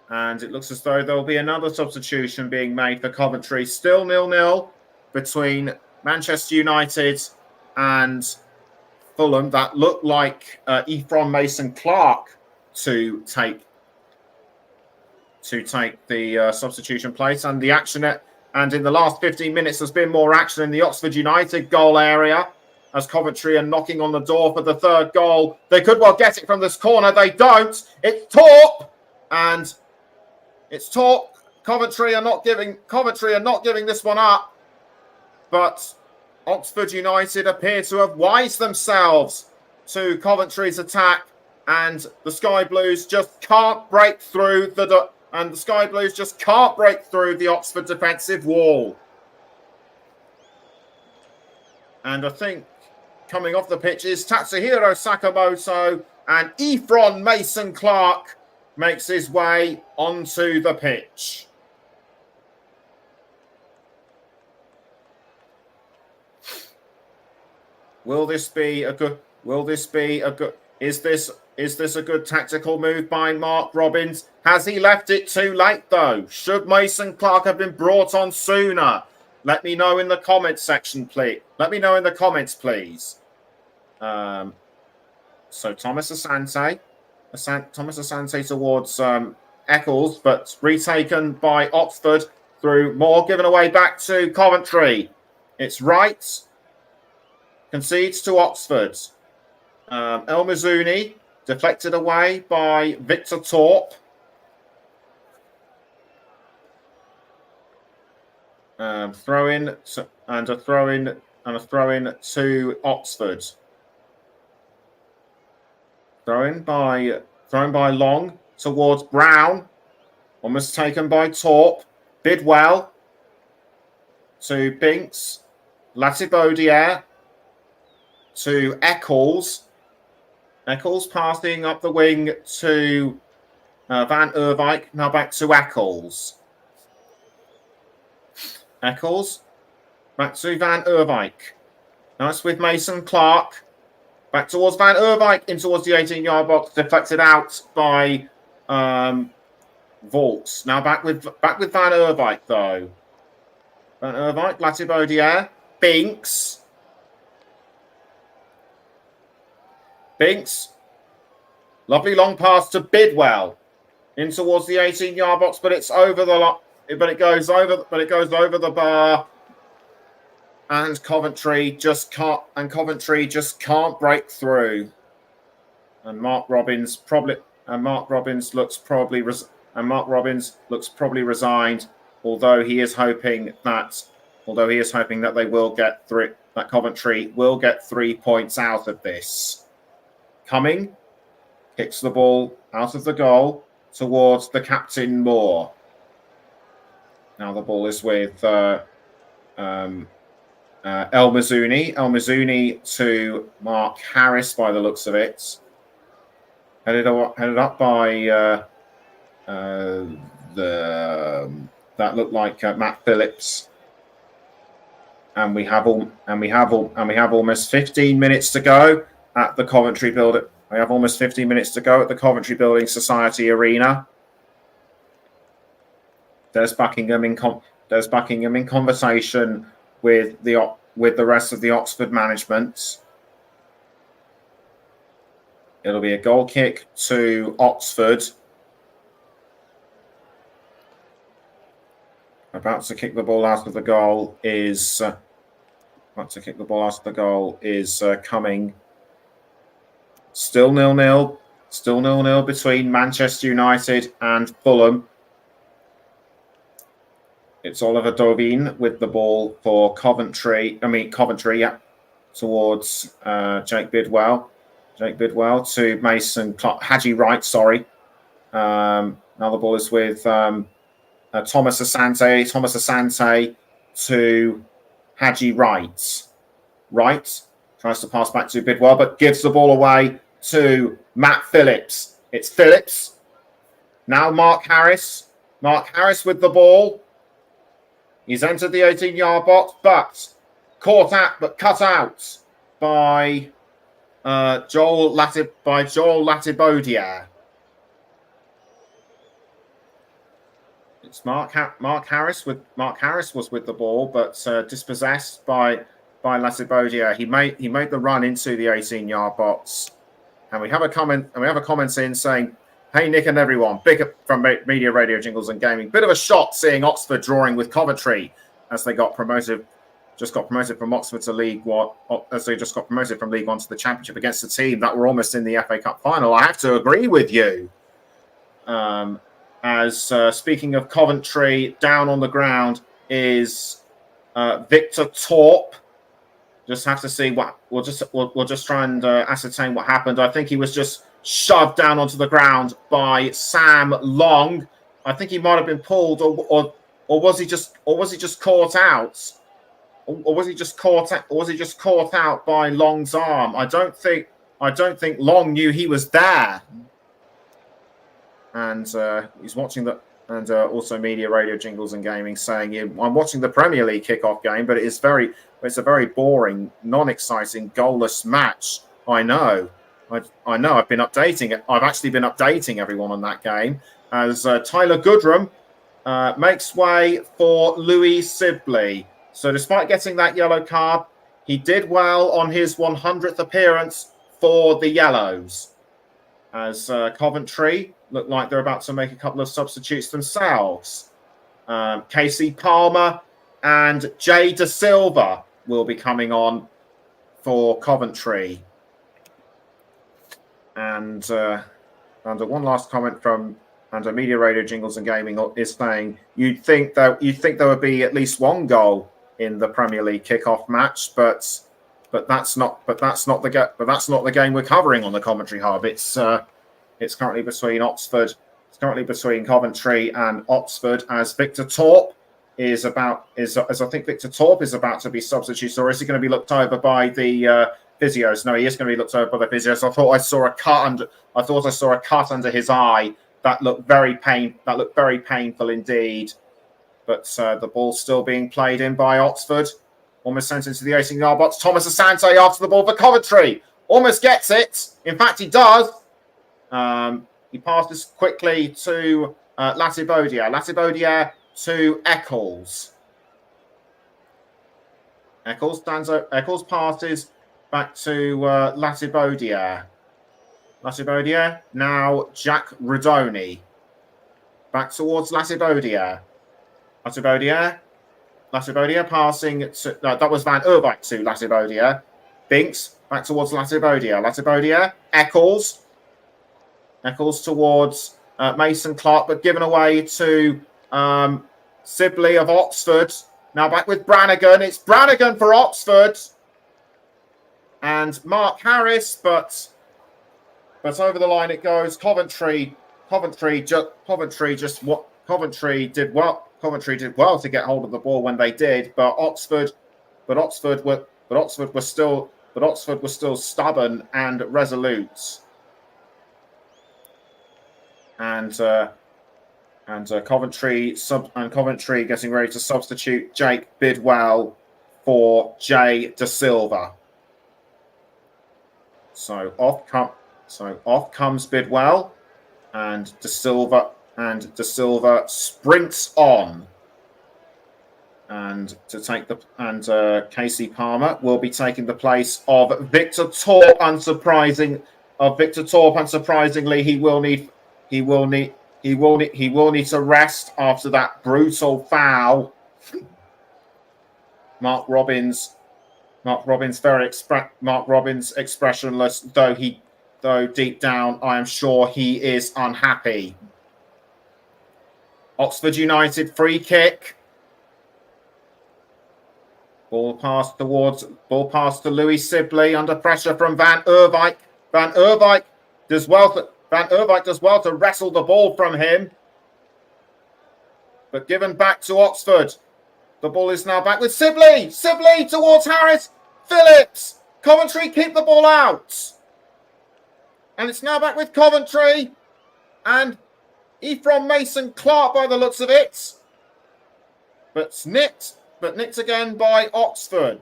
Speaker 1: And it looks as though there will be another substitution being made for Coventry. Still 0-0 between Manchester United and Fulham that looked like Ephron Mason-Clark to take the substitution place, and the action and in the last 15 minutes there's been more action in the Oxford United goal area as Coventry are knocking on the door for the third goal. They could well get it from this corner. They don't. It's Torp, and it's Torp. Coventry are not giving this one up, but Oxford United appear to have wised themselves to Coventry's attack, and the Sky Blues just can't break through the Oxford defensive wall. And I think coming off the pitch is Tatsuhiro Sakamoto, and Ephron Mason-Clark makes his way onto the pitch. Is this a good tactical move by Mark Robins? Has he left it too late though? Should Mason-Clark have been brought on sooner? Let me know in the comments section, please. Let me know in the comments, please. So Thomas Asante towards Eccles, but retaken by Oxford through Moore, given away back to Coventry. It's Wright. Concedes to Oxford. El Mizuni deflected away by Victor Torp. A throw in to Oxford. Thrown by Long towards Brown. Almost taken by Torp. Bidwell to Binks. Latibaudiere to Eccles. Eccles passing up the wing to Van Erwijk. Now back to Eccles. Eccles back to Van Erwijk. Now it's with Mason-Clark. Back towards Van Erwijk, in towards the 18-yard box, deflected out by Volks. Now back with Van Erwijk though. Van Erwijk, Latibaudiere, Binks. Lovely long pass to Bidwell, in towards the 18-yard box, but it's over it goes over the bar, and Coventry just can't break through. And Mark Robins looks probably resigned, although he is hoping that they will get through, that Coventry will get 3 points out of this. Cumming kicks the ball out of the goal towards the captain Moore. Now the ball is with El Mizuni. El Mizuni to Mark Harris by the looks of it. Headed up by that looked like Matt Phillips. And we have almost 15 minutes to go at the Coventry Building. We have almost 15 minutes to go at the Coventry Building Society Arena. Des Buckingham in conversation with the rest of the Oxford management. It'll be a goal kick to Oxford. About to kick the ball out of the goal is Cumming. Still 0-0. Still 0-0 between Manchester United and Fulham. It's Oliver Dovin with the ball for Coventry, yeah. Towards Jake Bidwell. Jake Bidwell to Mason Clark, Haji Wright, sorry. Now the ball is with Thomas Asante. Thomas Asante to Haji Wright. Wright tries to pass back to Bidwell, but gives the ball away to Matt Phillips. It's Phillips. Now Mark Harris. Mark Harris with the ball. He's entered the 18-yard box, but cut out by Joel Latibaudiere. It's Mark Harris was with the ball, but dispossessed by Lasibodia. He made the run into the 18-yard box, and we have a comment in saying, "Hey Nick and everyone, big up from Media Radio Jingles and Gaming. Bit of a shock seeing Oxford drawing with Coventry as they got promoted." Just got promoted from Oxford to League One, as they just got promoted from League One to the Championship against a team that were almost in the FA Cup final. I have to agree with you. Speaking of Coventry, down on the ground is Victor Torp. Just have to see what we'll just try and ascertain what happened. I think he was just shoved down onto the ground by Sam Long. I think he might have been pulled, or was he just caught out? Or was he just caught out by Long's arm? I don't think Long knew he was there. And he's watching and also Media Radio Jingles and Gaming saying, "I'm watching the Premier League kickoff game, but it's a very boring, non-exciting, goalless match." I know. I've been updating it. I've actually been updating everyone on that game as Tyler Goodrum makes way for Louis Sibley. So despite getting that yellow card, he did well on his 100th appearance for the Yellows. As Coventry look like they're about to make a couple of substitutes themselves. Casey Palmer and Jay De Silva will be coming on for Coventry. And one last comment from Media Radio Jingles and Gaming is saying you'd think there would be at least one goal in the Premier League kickoff match, but that's not the game we're covering on the Commentary Hub. It's currently between Oxford. It's currently between Coventry and Oxford as Victor Torp is about to be substituted, or is he going to be looked over by the physios? No, he is going to be looked over by the physios. I thought I saw a cut under his eye that looked very painful indeed. But the ball's still being played in by Oxford. Almost sent into the 18-yard box. Thomas Asante after the ball for Coventry. Almost gets it. In fact, he does. He passes quickly to Latibodia. Latibodia to Eccles. Eccles passes back to Latibodia. Latibodia. Now Jack Rodoni. Back towards Latibodia. Latibodia passing to... that was Van Urwijk to Latibodia. Binks back towards Latibodia. Latibodia. Eccles towards Mason Clark, but given away to Sibley of Oxford. Now back with Brannigan. It's Brannigan for Oxford. And Mark Harris, but over the line it goes. Coventry did well to get hold of the ball when they did, but Oxford was still stubborn and resolute. And Coventry getting ready to substitute Jake Bidwell for Jay De Silva. So off comes Bidwell, and De Silva sprints on. And Casey Palmer will be taking the place of Victor Torp. Unsurprisingly, he will need to rest after that brutal foul. Mark Robbins expressionless, though deep down I am sure he is unhappy. Oxford United free kick. Ball pass to Louis Sibley under pressure from Van Urwijk. Van Urwijk does well to wrestle the ball from him. But given back to Oxford. The ball is now back with Sibley. Sibley towards Harris. Phillips. Coventry keep the ball out. And it's now back with Coventry. And Ephraim Mason Clark by the looks of it. But nicked again by Oxford.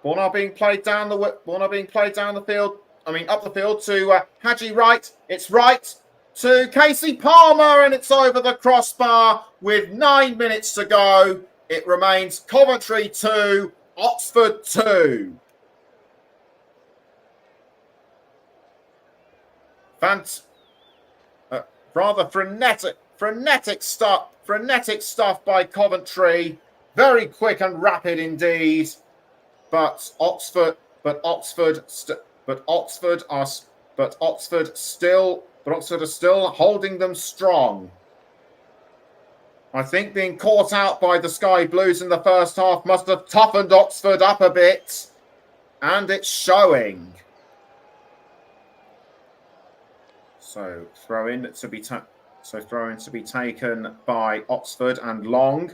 Speaker 1: Ball now being played down the field. Up the field to Haji Wright. It's Wright to Casey Palmer, and it's over the crossbar with 9 minutes to go It remains Coventry 2, Oxford 2. Rather frenetic stuff by Coventry. Very quick and rapid indeed. But Oxford are still holding them strong. I think being caught out by the Sky Blues in the first half must have toughened Oxford up a bit, and it's showing. So throw in to be taken by Oxford, and long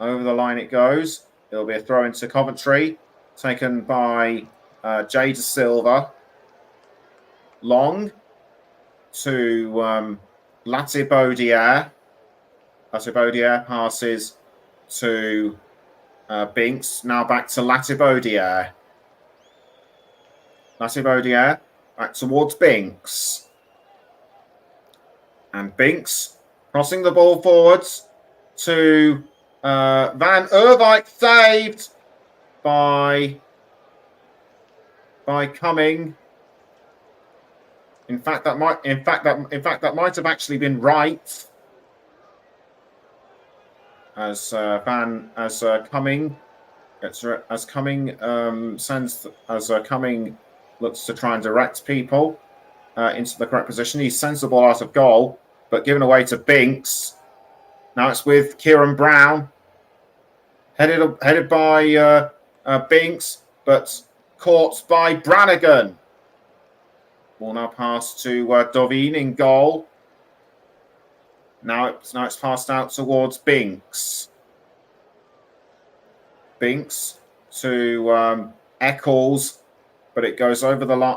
Speaker 1: over the line it goes. It'll be a throw into Coventry, taken by Jay De Silva. Long to Latibaudiere. Latibaudiere passes to Binks. Now back to Latibaudiere. Latibaudiere back towards Binks. And Binks crossing the ball forwards to Van Erwijk, saved by Cumming. In fact, that might have actually been right, as Cumming looks to try and direct people into the correct position. He sends the ball out of goal, but given away to Binks. Now it's with Kieran Brown, headed by Binks, but caught by Brannigan. Ball now passed to Doveen in goal. Now it's passed out towards Binks. Binks to Eccles, but it goes over the line.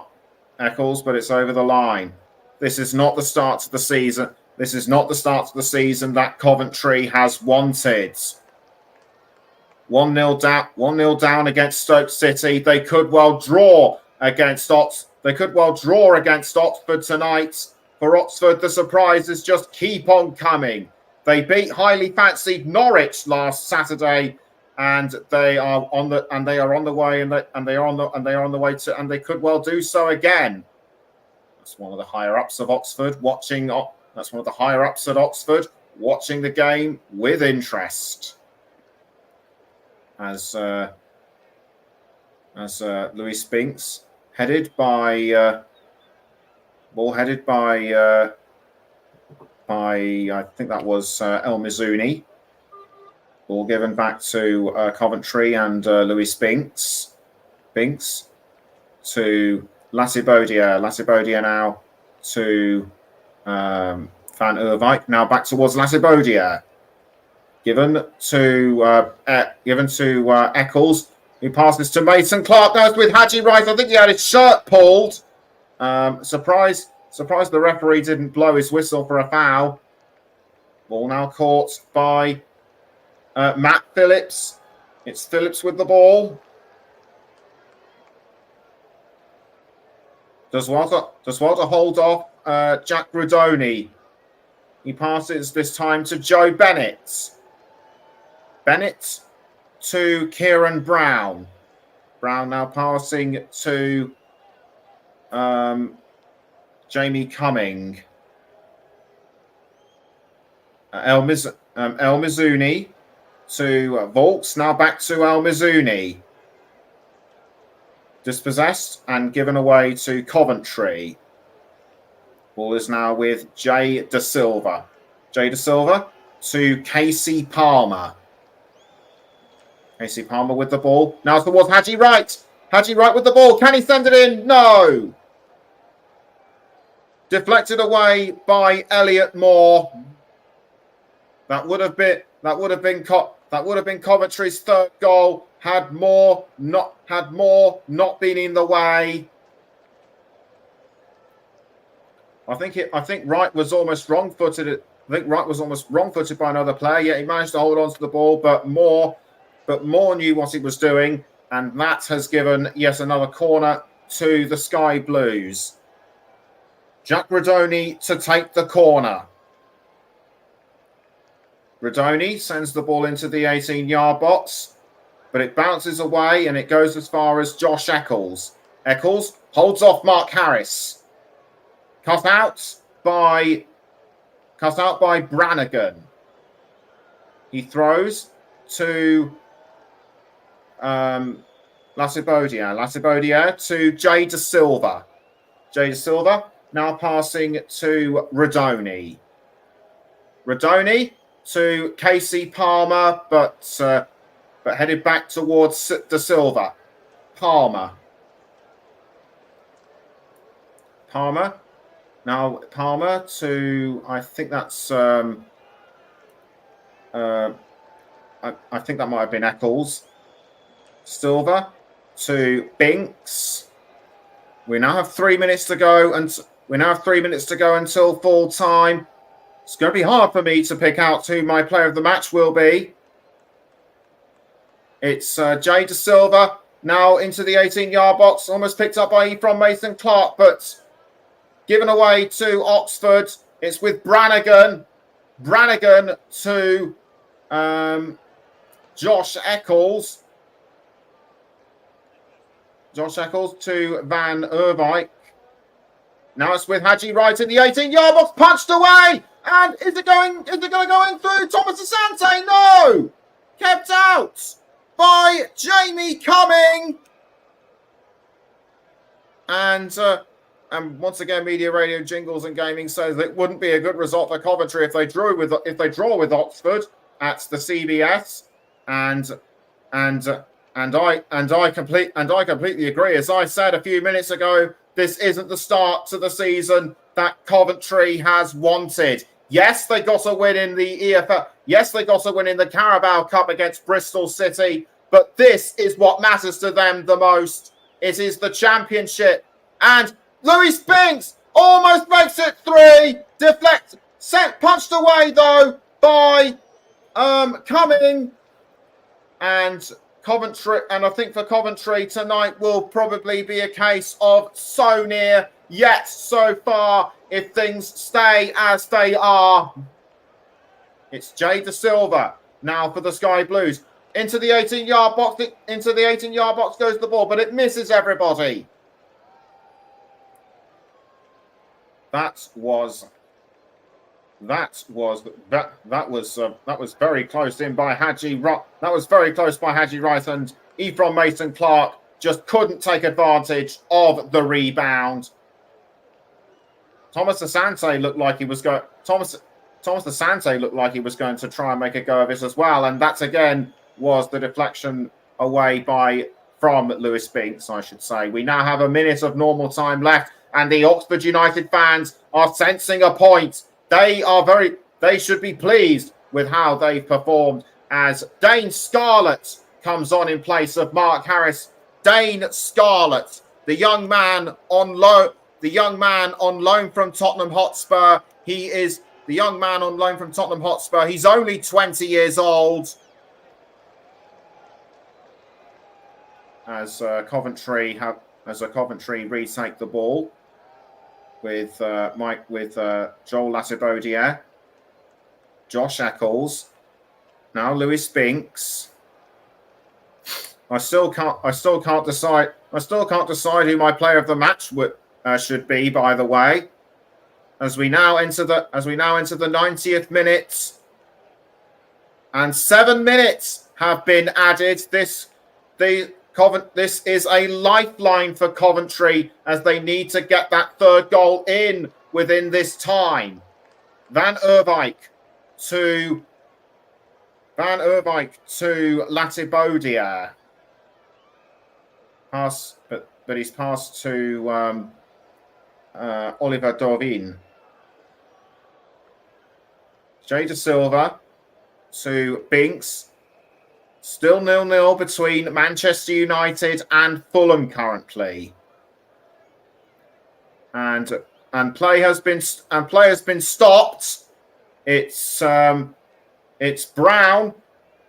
Speaker 1: Eccles, but it's over the line. This is not the start of the season. This is not the start of the season that Coventry has wanted. 1-0 down. 1-0 down against Stoke City. They could well draw against Oxford tonight. For Oxford, the surprises just keep on coming. They beat highly fancied Norwich last Saturday, and they are on the way, and they could well do so again. That's one of the higher ups of Oxford watching. That's one of the higher ups at Oxford watching the game with interest. As Louis Binks headed by I think that was El Mizuni. Ball given back to Coventry and Louis Binks. Binks to Latibaudiere. Latibaudiere now to Van Erwijk. Now back towards Latibaudiere. Given to Eccles, who passes to Mason Clark. Now it's with Haji Wright. I think he had his shirt pulled. Surprised the referee didn't blow his whistle for a foul. Ball now caught by Matt Phillips. It's Phillips with the ball. Does well to hold off Jack Rudoni. He passes this time to Joe Bennett. Bennett to Kieran Brown. Brown now passing to Jamie Cumming. El Mizuni to Volks. Now back to El Mizuni. Dispossessed and given away to Coventry. Ball is now with Jay De Silva. Jay De Silva to Casey Palmer. Casey Palmer with the ball. Now towards Haji Wright. Haji Wright with the ball. Can he send it in? No. Deflected away by Elliot Moore. That would have been Coventry's third goal had Moore not been in the way. I think Wright was almost wrong-footed. I think Wright was almost wrong-footed by another player. Yet he managed to hold on to the ball, but Moore knew what he was doing, and that has given yet another corner to the Sky Blues. Jack Rodoni to take the corner. Rodoni sends the ball into the 18-yard box, but it bounces away and it goes as far as Josh Eccles. Eccles holds off Mark Harris. Cut out by Brannigan. He throws to Latibodia to Jay De Silva. Jay De Silva now passing to Rodoni. Rodoni to Casey Palmer, but headed back towards De Silva. Palmer. Now Palmer to, I think that's I think that might have been Eccles. Silva to Binks. We now have 3 minutes to go, and until full time. It's going to be hard for me to pick out who my player of the match will be. It's Jay De Silva now into the 18-yard box, almost picked up by Ephron Mason-Clark, but given away to Oxford. It's with Brannigan. Brannigan to Josh Eccles. Josh Eccles to Van Erwijk. Now it's with Haji Wright in the 18-yard box, punched away. And is it going to go in through Thomas Asante? No! Kept out by Jamie Cumming. And once again, Media Radio Jingles and Gaming says it wouldn't be a good result for Coventry if they draw with Oxford at the CBS. And I completely agree. As I said a few minutes ago, this isn't the start to the season that Coventry has wanted. Yes, they got a win in the EFL. Yes, they got a win in the Carabao Cup against Bristol City. But this is what matters to them the most. It is the championship. And Louis Binks almost makes it 3. Punched away though by Cumming. And Coventry, and I think for Coventry tonight will probably be a case of so near yet so far if things stay as they are. It's Jay De Silva now for the Sky Blues. Into the 18-yard box. Into the 18-yard box goes the ball, but it misses everybody. That was very close in by Haji. That was very close by Haji Wright, and Ephron Mason-Clark just couldn't take advantage of the rebound. Thomas Asante looked like he was going. Thomas Asante looked like he was going to try and make a go of it as well, and that again was the deflection away from Lewis Binks, I should say. We now have a minute of normal time left, and the Oxford United fans are sensing a point. They should be pleased with how they've performed as Dane Scarlett comes on in place of Mark Harris. Dane Scarlett, the young man on loan from Tottenham Hotspur. He is the young man on loan from Tottenham Hotspur. He's only 20 years old. As Coventry retake the ball with Joel Latibodia, Josh Eccles, now Lewis Binks. I still can't decide who my player of the match should be. By the way, as we now enter the 90th minute, and 7 minutes have been added. This is a lifeline for Coventry as they need to get that third goal in within this time. Van Erwijk to Latibodia. Pass, but he's passed to Oliver Dorvin. Jay De Silva to Binks. Still 0-0 between Manchester United and Fulham currently. And play has been stopped. It's Brown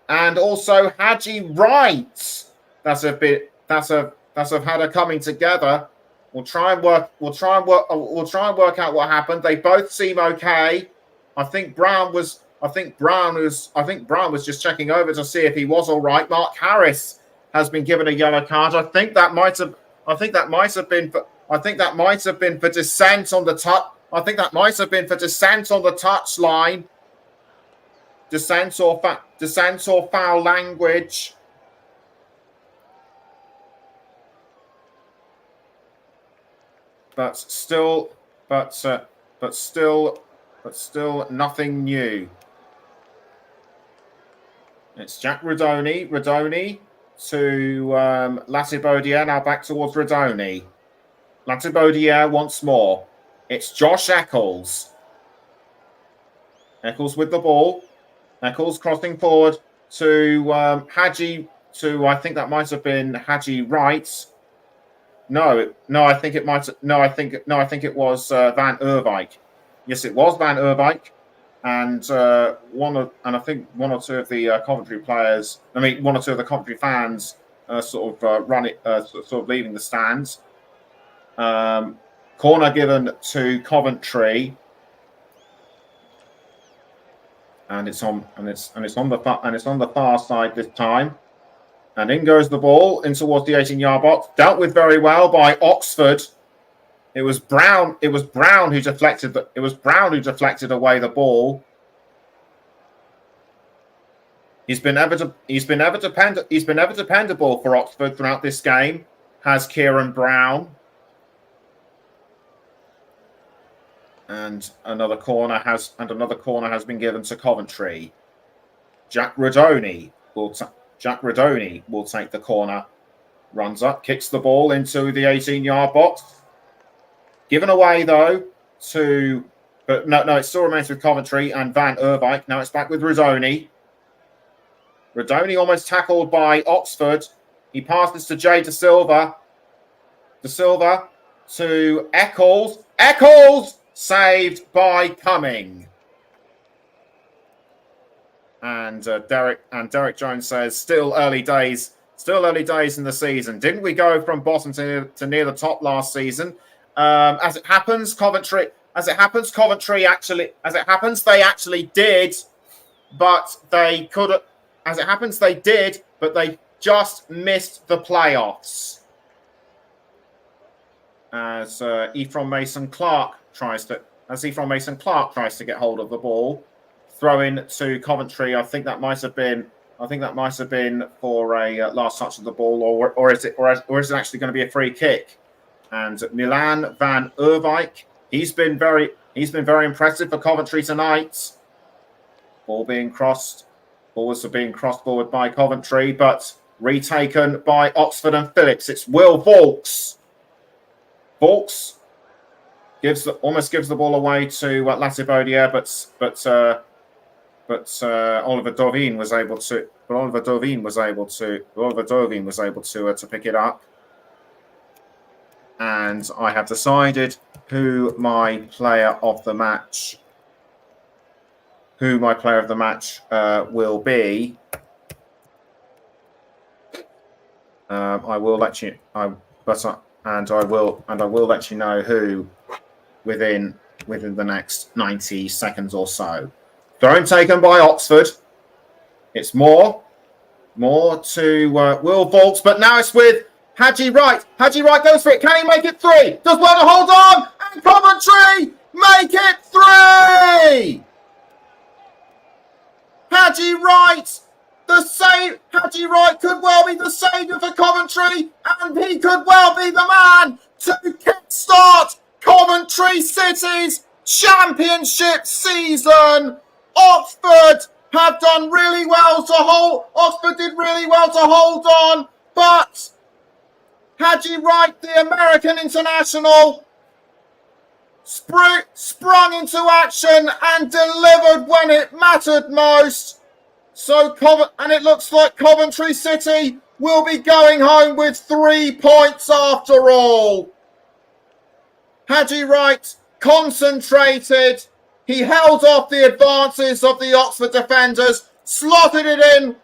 Speaker 1: and also Haji Wright that have had a coming together. We'll try and work out what happened. They both seem okay. I think Brown was Brown was just checking over to see if he was all right. Mark Harris has been given a yellow card. I think that might have been for dissent on the touch. I think that might have been for dissent on the touchline. Dissent or foul language. But still nothing new. It's Jack Rodoni. Rodoni to Latibaudiere. Now back towards Rodoni. Latibaudiere once more. It's Josh Eccles. Eccles with the ball. Eccles crossing forward to Hadji. I think that might have been Hadji Wright. No, I think it might. No, I think it was Van Erwijk. Yes, it was Van Erwijk, and I think one or two of the Coventry players. I mean, one or two of the Coventry fans sort of leaving the stands. Corner given to Coventry, and it's on the far side this time. And in goes the ball in towards the 18-yard box. Dealt with very well by Oxford. It was Brown who deflected away the ball. He's been ever dependable for Oxford throughout this game. Has Kieran Brown. And another corner has been given to Coventry. Jack Rodoni will take the corner, runs up, kicks the ball into the 18-yard box. Given away, though, but it still remains with Coventry and Van Erwijk. Now it's back with Rodoni. Rodoni almost tackled by Oxford. He passes to Jay De Silva. De Silva to Eccles. Eccles saved by Cumming. And Derek Jones says, still early days in the season. Didn't we go from bottom to near the top last season? As it happens, Coventry actually did, but they just missed the playoffs. As Ephron Mason Clark tries to get hold of the ball. Throw in to Coventry. I think that might have been for a last touch of the ball, or is it actually going to be a free kick? And Milan Van Erwijk, he's been very impressive for Coventry tonight. Ball was being crossed forward by Coventry, but retaken by Oxford and Phillips. It's Will Vauxhall. Vauxhall almost gives the ball away to Latibaudiere, but Oliver Dovin was able to pick it up. And I have decided who my player of the match will be. I will let you know who within the next 90 seconds or so. Throw taken by Oxford. It's more to Will Vauxhall, but now it's with Hadji Wright. Hadji Wright goes for it. Can he make it three? Does well to hold on, and Coventry make it three. Hadji Wright could well be the saviour for Coventry, and he could well be the man to kickstart Coventry City's championship season. Oxford did really well to hold on, but Hadji Wright, the American international, sprung into action and delivered when it mattered most. And it looks like Coventry City will be going home with 3 points after all. Hadji Wright concentrated. He held off the advances of the Oxford defenders, slotted it in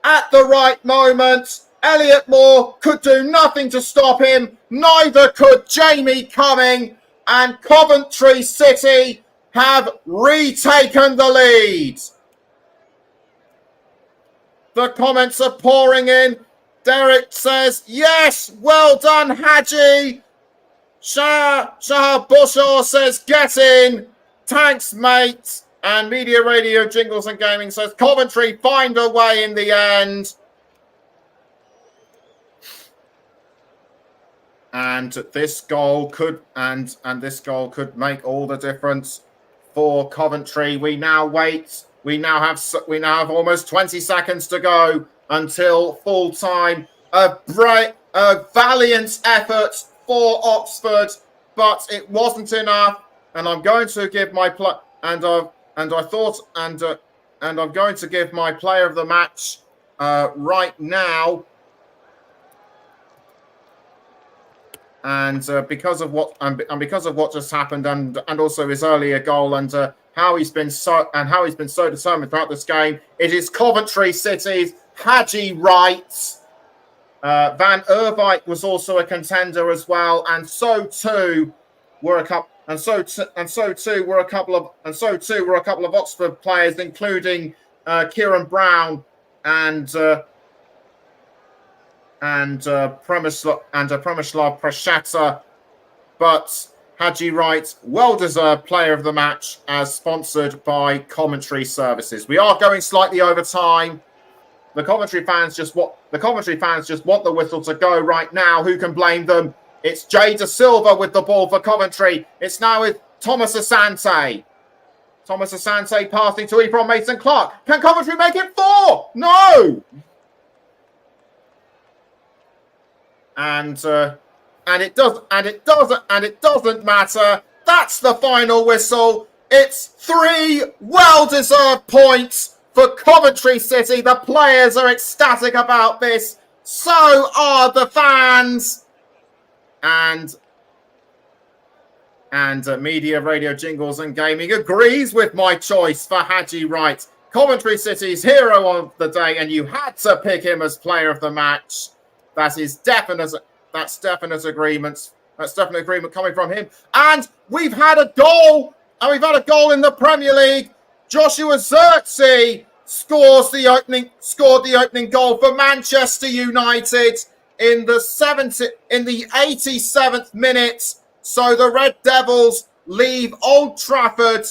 Speaker 1: at the right moment. Elliot Moore could do nothing to stop him. Neither could Jamie Cumming. And Coventry City have retaken the lead. The comments are pouring in. Derek says, yes, well done, Hadji. Shah Bushaw says, get in. Thanks, mate. And Media Radio Jingles and Gaming says, Coventry find a way in the end. And this goal could make all the difference for Coventry. We now wait. We now have almost 20 seconds to go until full time. A valiant effort for Oxford, but it wasn't enough. And I'm going to give my I'm going to give my player of the match right now. And because of what just happened, and also his earlier goal, and how he's been so determined throughout this game, it is Coventry City's Hadji Wright. Van Erwijk was also a contender as well, and so too were a couple of Oxford players, including Kieran Brown and Przemysław Prashata. But Hadji Wright, well-deserved player of the match, as sponsored by Commentary Services. We are going slightly over time. The Coventry fans just want the whistle to go right now. Who can blame them? It's Jay Da Silva with the ball for Coventry. It's now with Thomas Asante. Thomas Asante passing to Ebron Mason-Clark. Can Coventry make it 4? No. And it doesn't matter. That's the final whistle. It's 3 well-deserved points for Coventry City. The players are ecstatic about this. So are the fans. And Media Radio Jingles and Gaming agrees with my choice for Hadji Wright, Coventry City's hero of the day, and you had to pick him as player of the match. That is definite. That's definite agreement. That's definite agreement coming from him. And we've had a goal. And we've had a goal in the Premier League. Joshua Zirkzee scored the opening goal for Manchester United in the 87th minute. So the Red Devils leave Old Trafford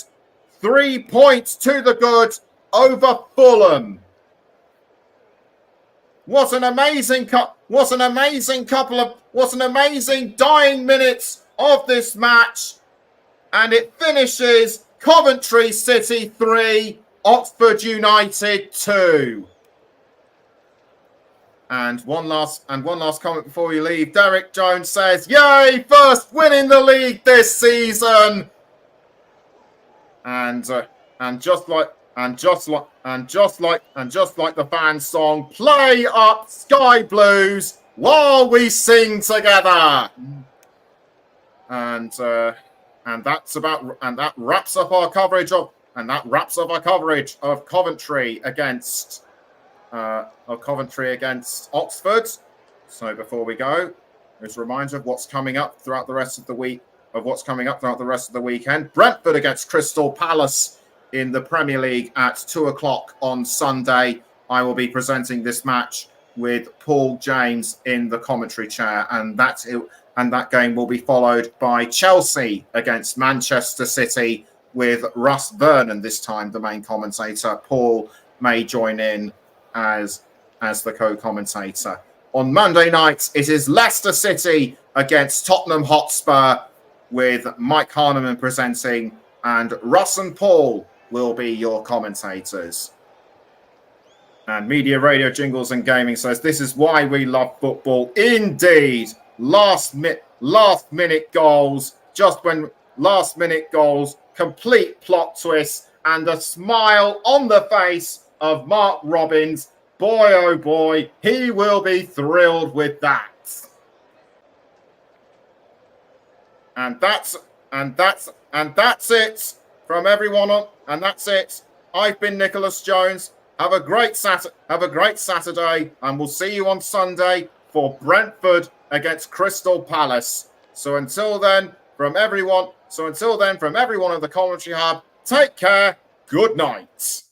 Speaker 1: 3 points to the good over Fulham. What an amazing dying minutes of this match. And it finishes Coventry City 3, Oxford United 2. And one last comment before we leave. Derek Jones says, "Yay, first win in the league this season." And just like the fan song, play up Sky Blues while we sing together. And that wraps up our coverage of Coventry against Oxford. So before we go, there's a reminder of what's coming up throughout the rest of the week. Weekend. Brentford against Crystal Palace in the Premier League at 2:00 on Sunday. I will be presenting this match with Paul James in the commentary chair, and that game will be followed by Chelsea against Manchester City with Russ Vernon this time, the main commentator. Paul may join in as the co-commentator. On Monday night, it is Leicester City against Tottenham Hotspur with Mike Harneman presenting, and Russ and Paul will be your commentators. And Media Radio Jingles and Gaming says, "This is why we love football." Indeed. Last minute goals, complete plot twists, and a smile on the face of Mark Robbins. Boy, oh boy, he will be thrilled with that. And that's it from everyone and that's it. I've been Nicholas Jones. Have a great Saturday, and we'll see you on Sunday for Brentford against Crystal Palace. So until then, from everyone. So until then, from everyone at the Coventry Hub, take care. Good night.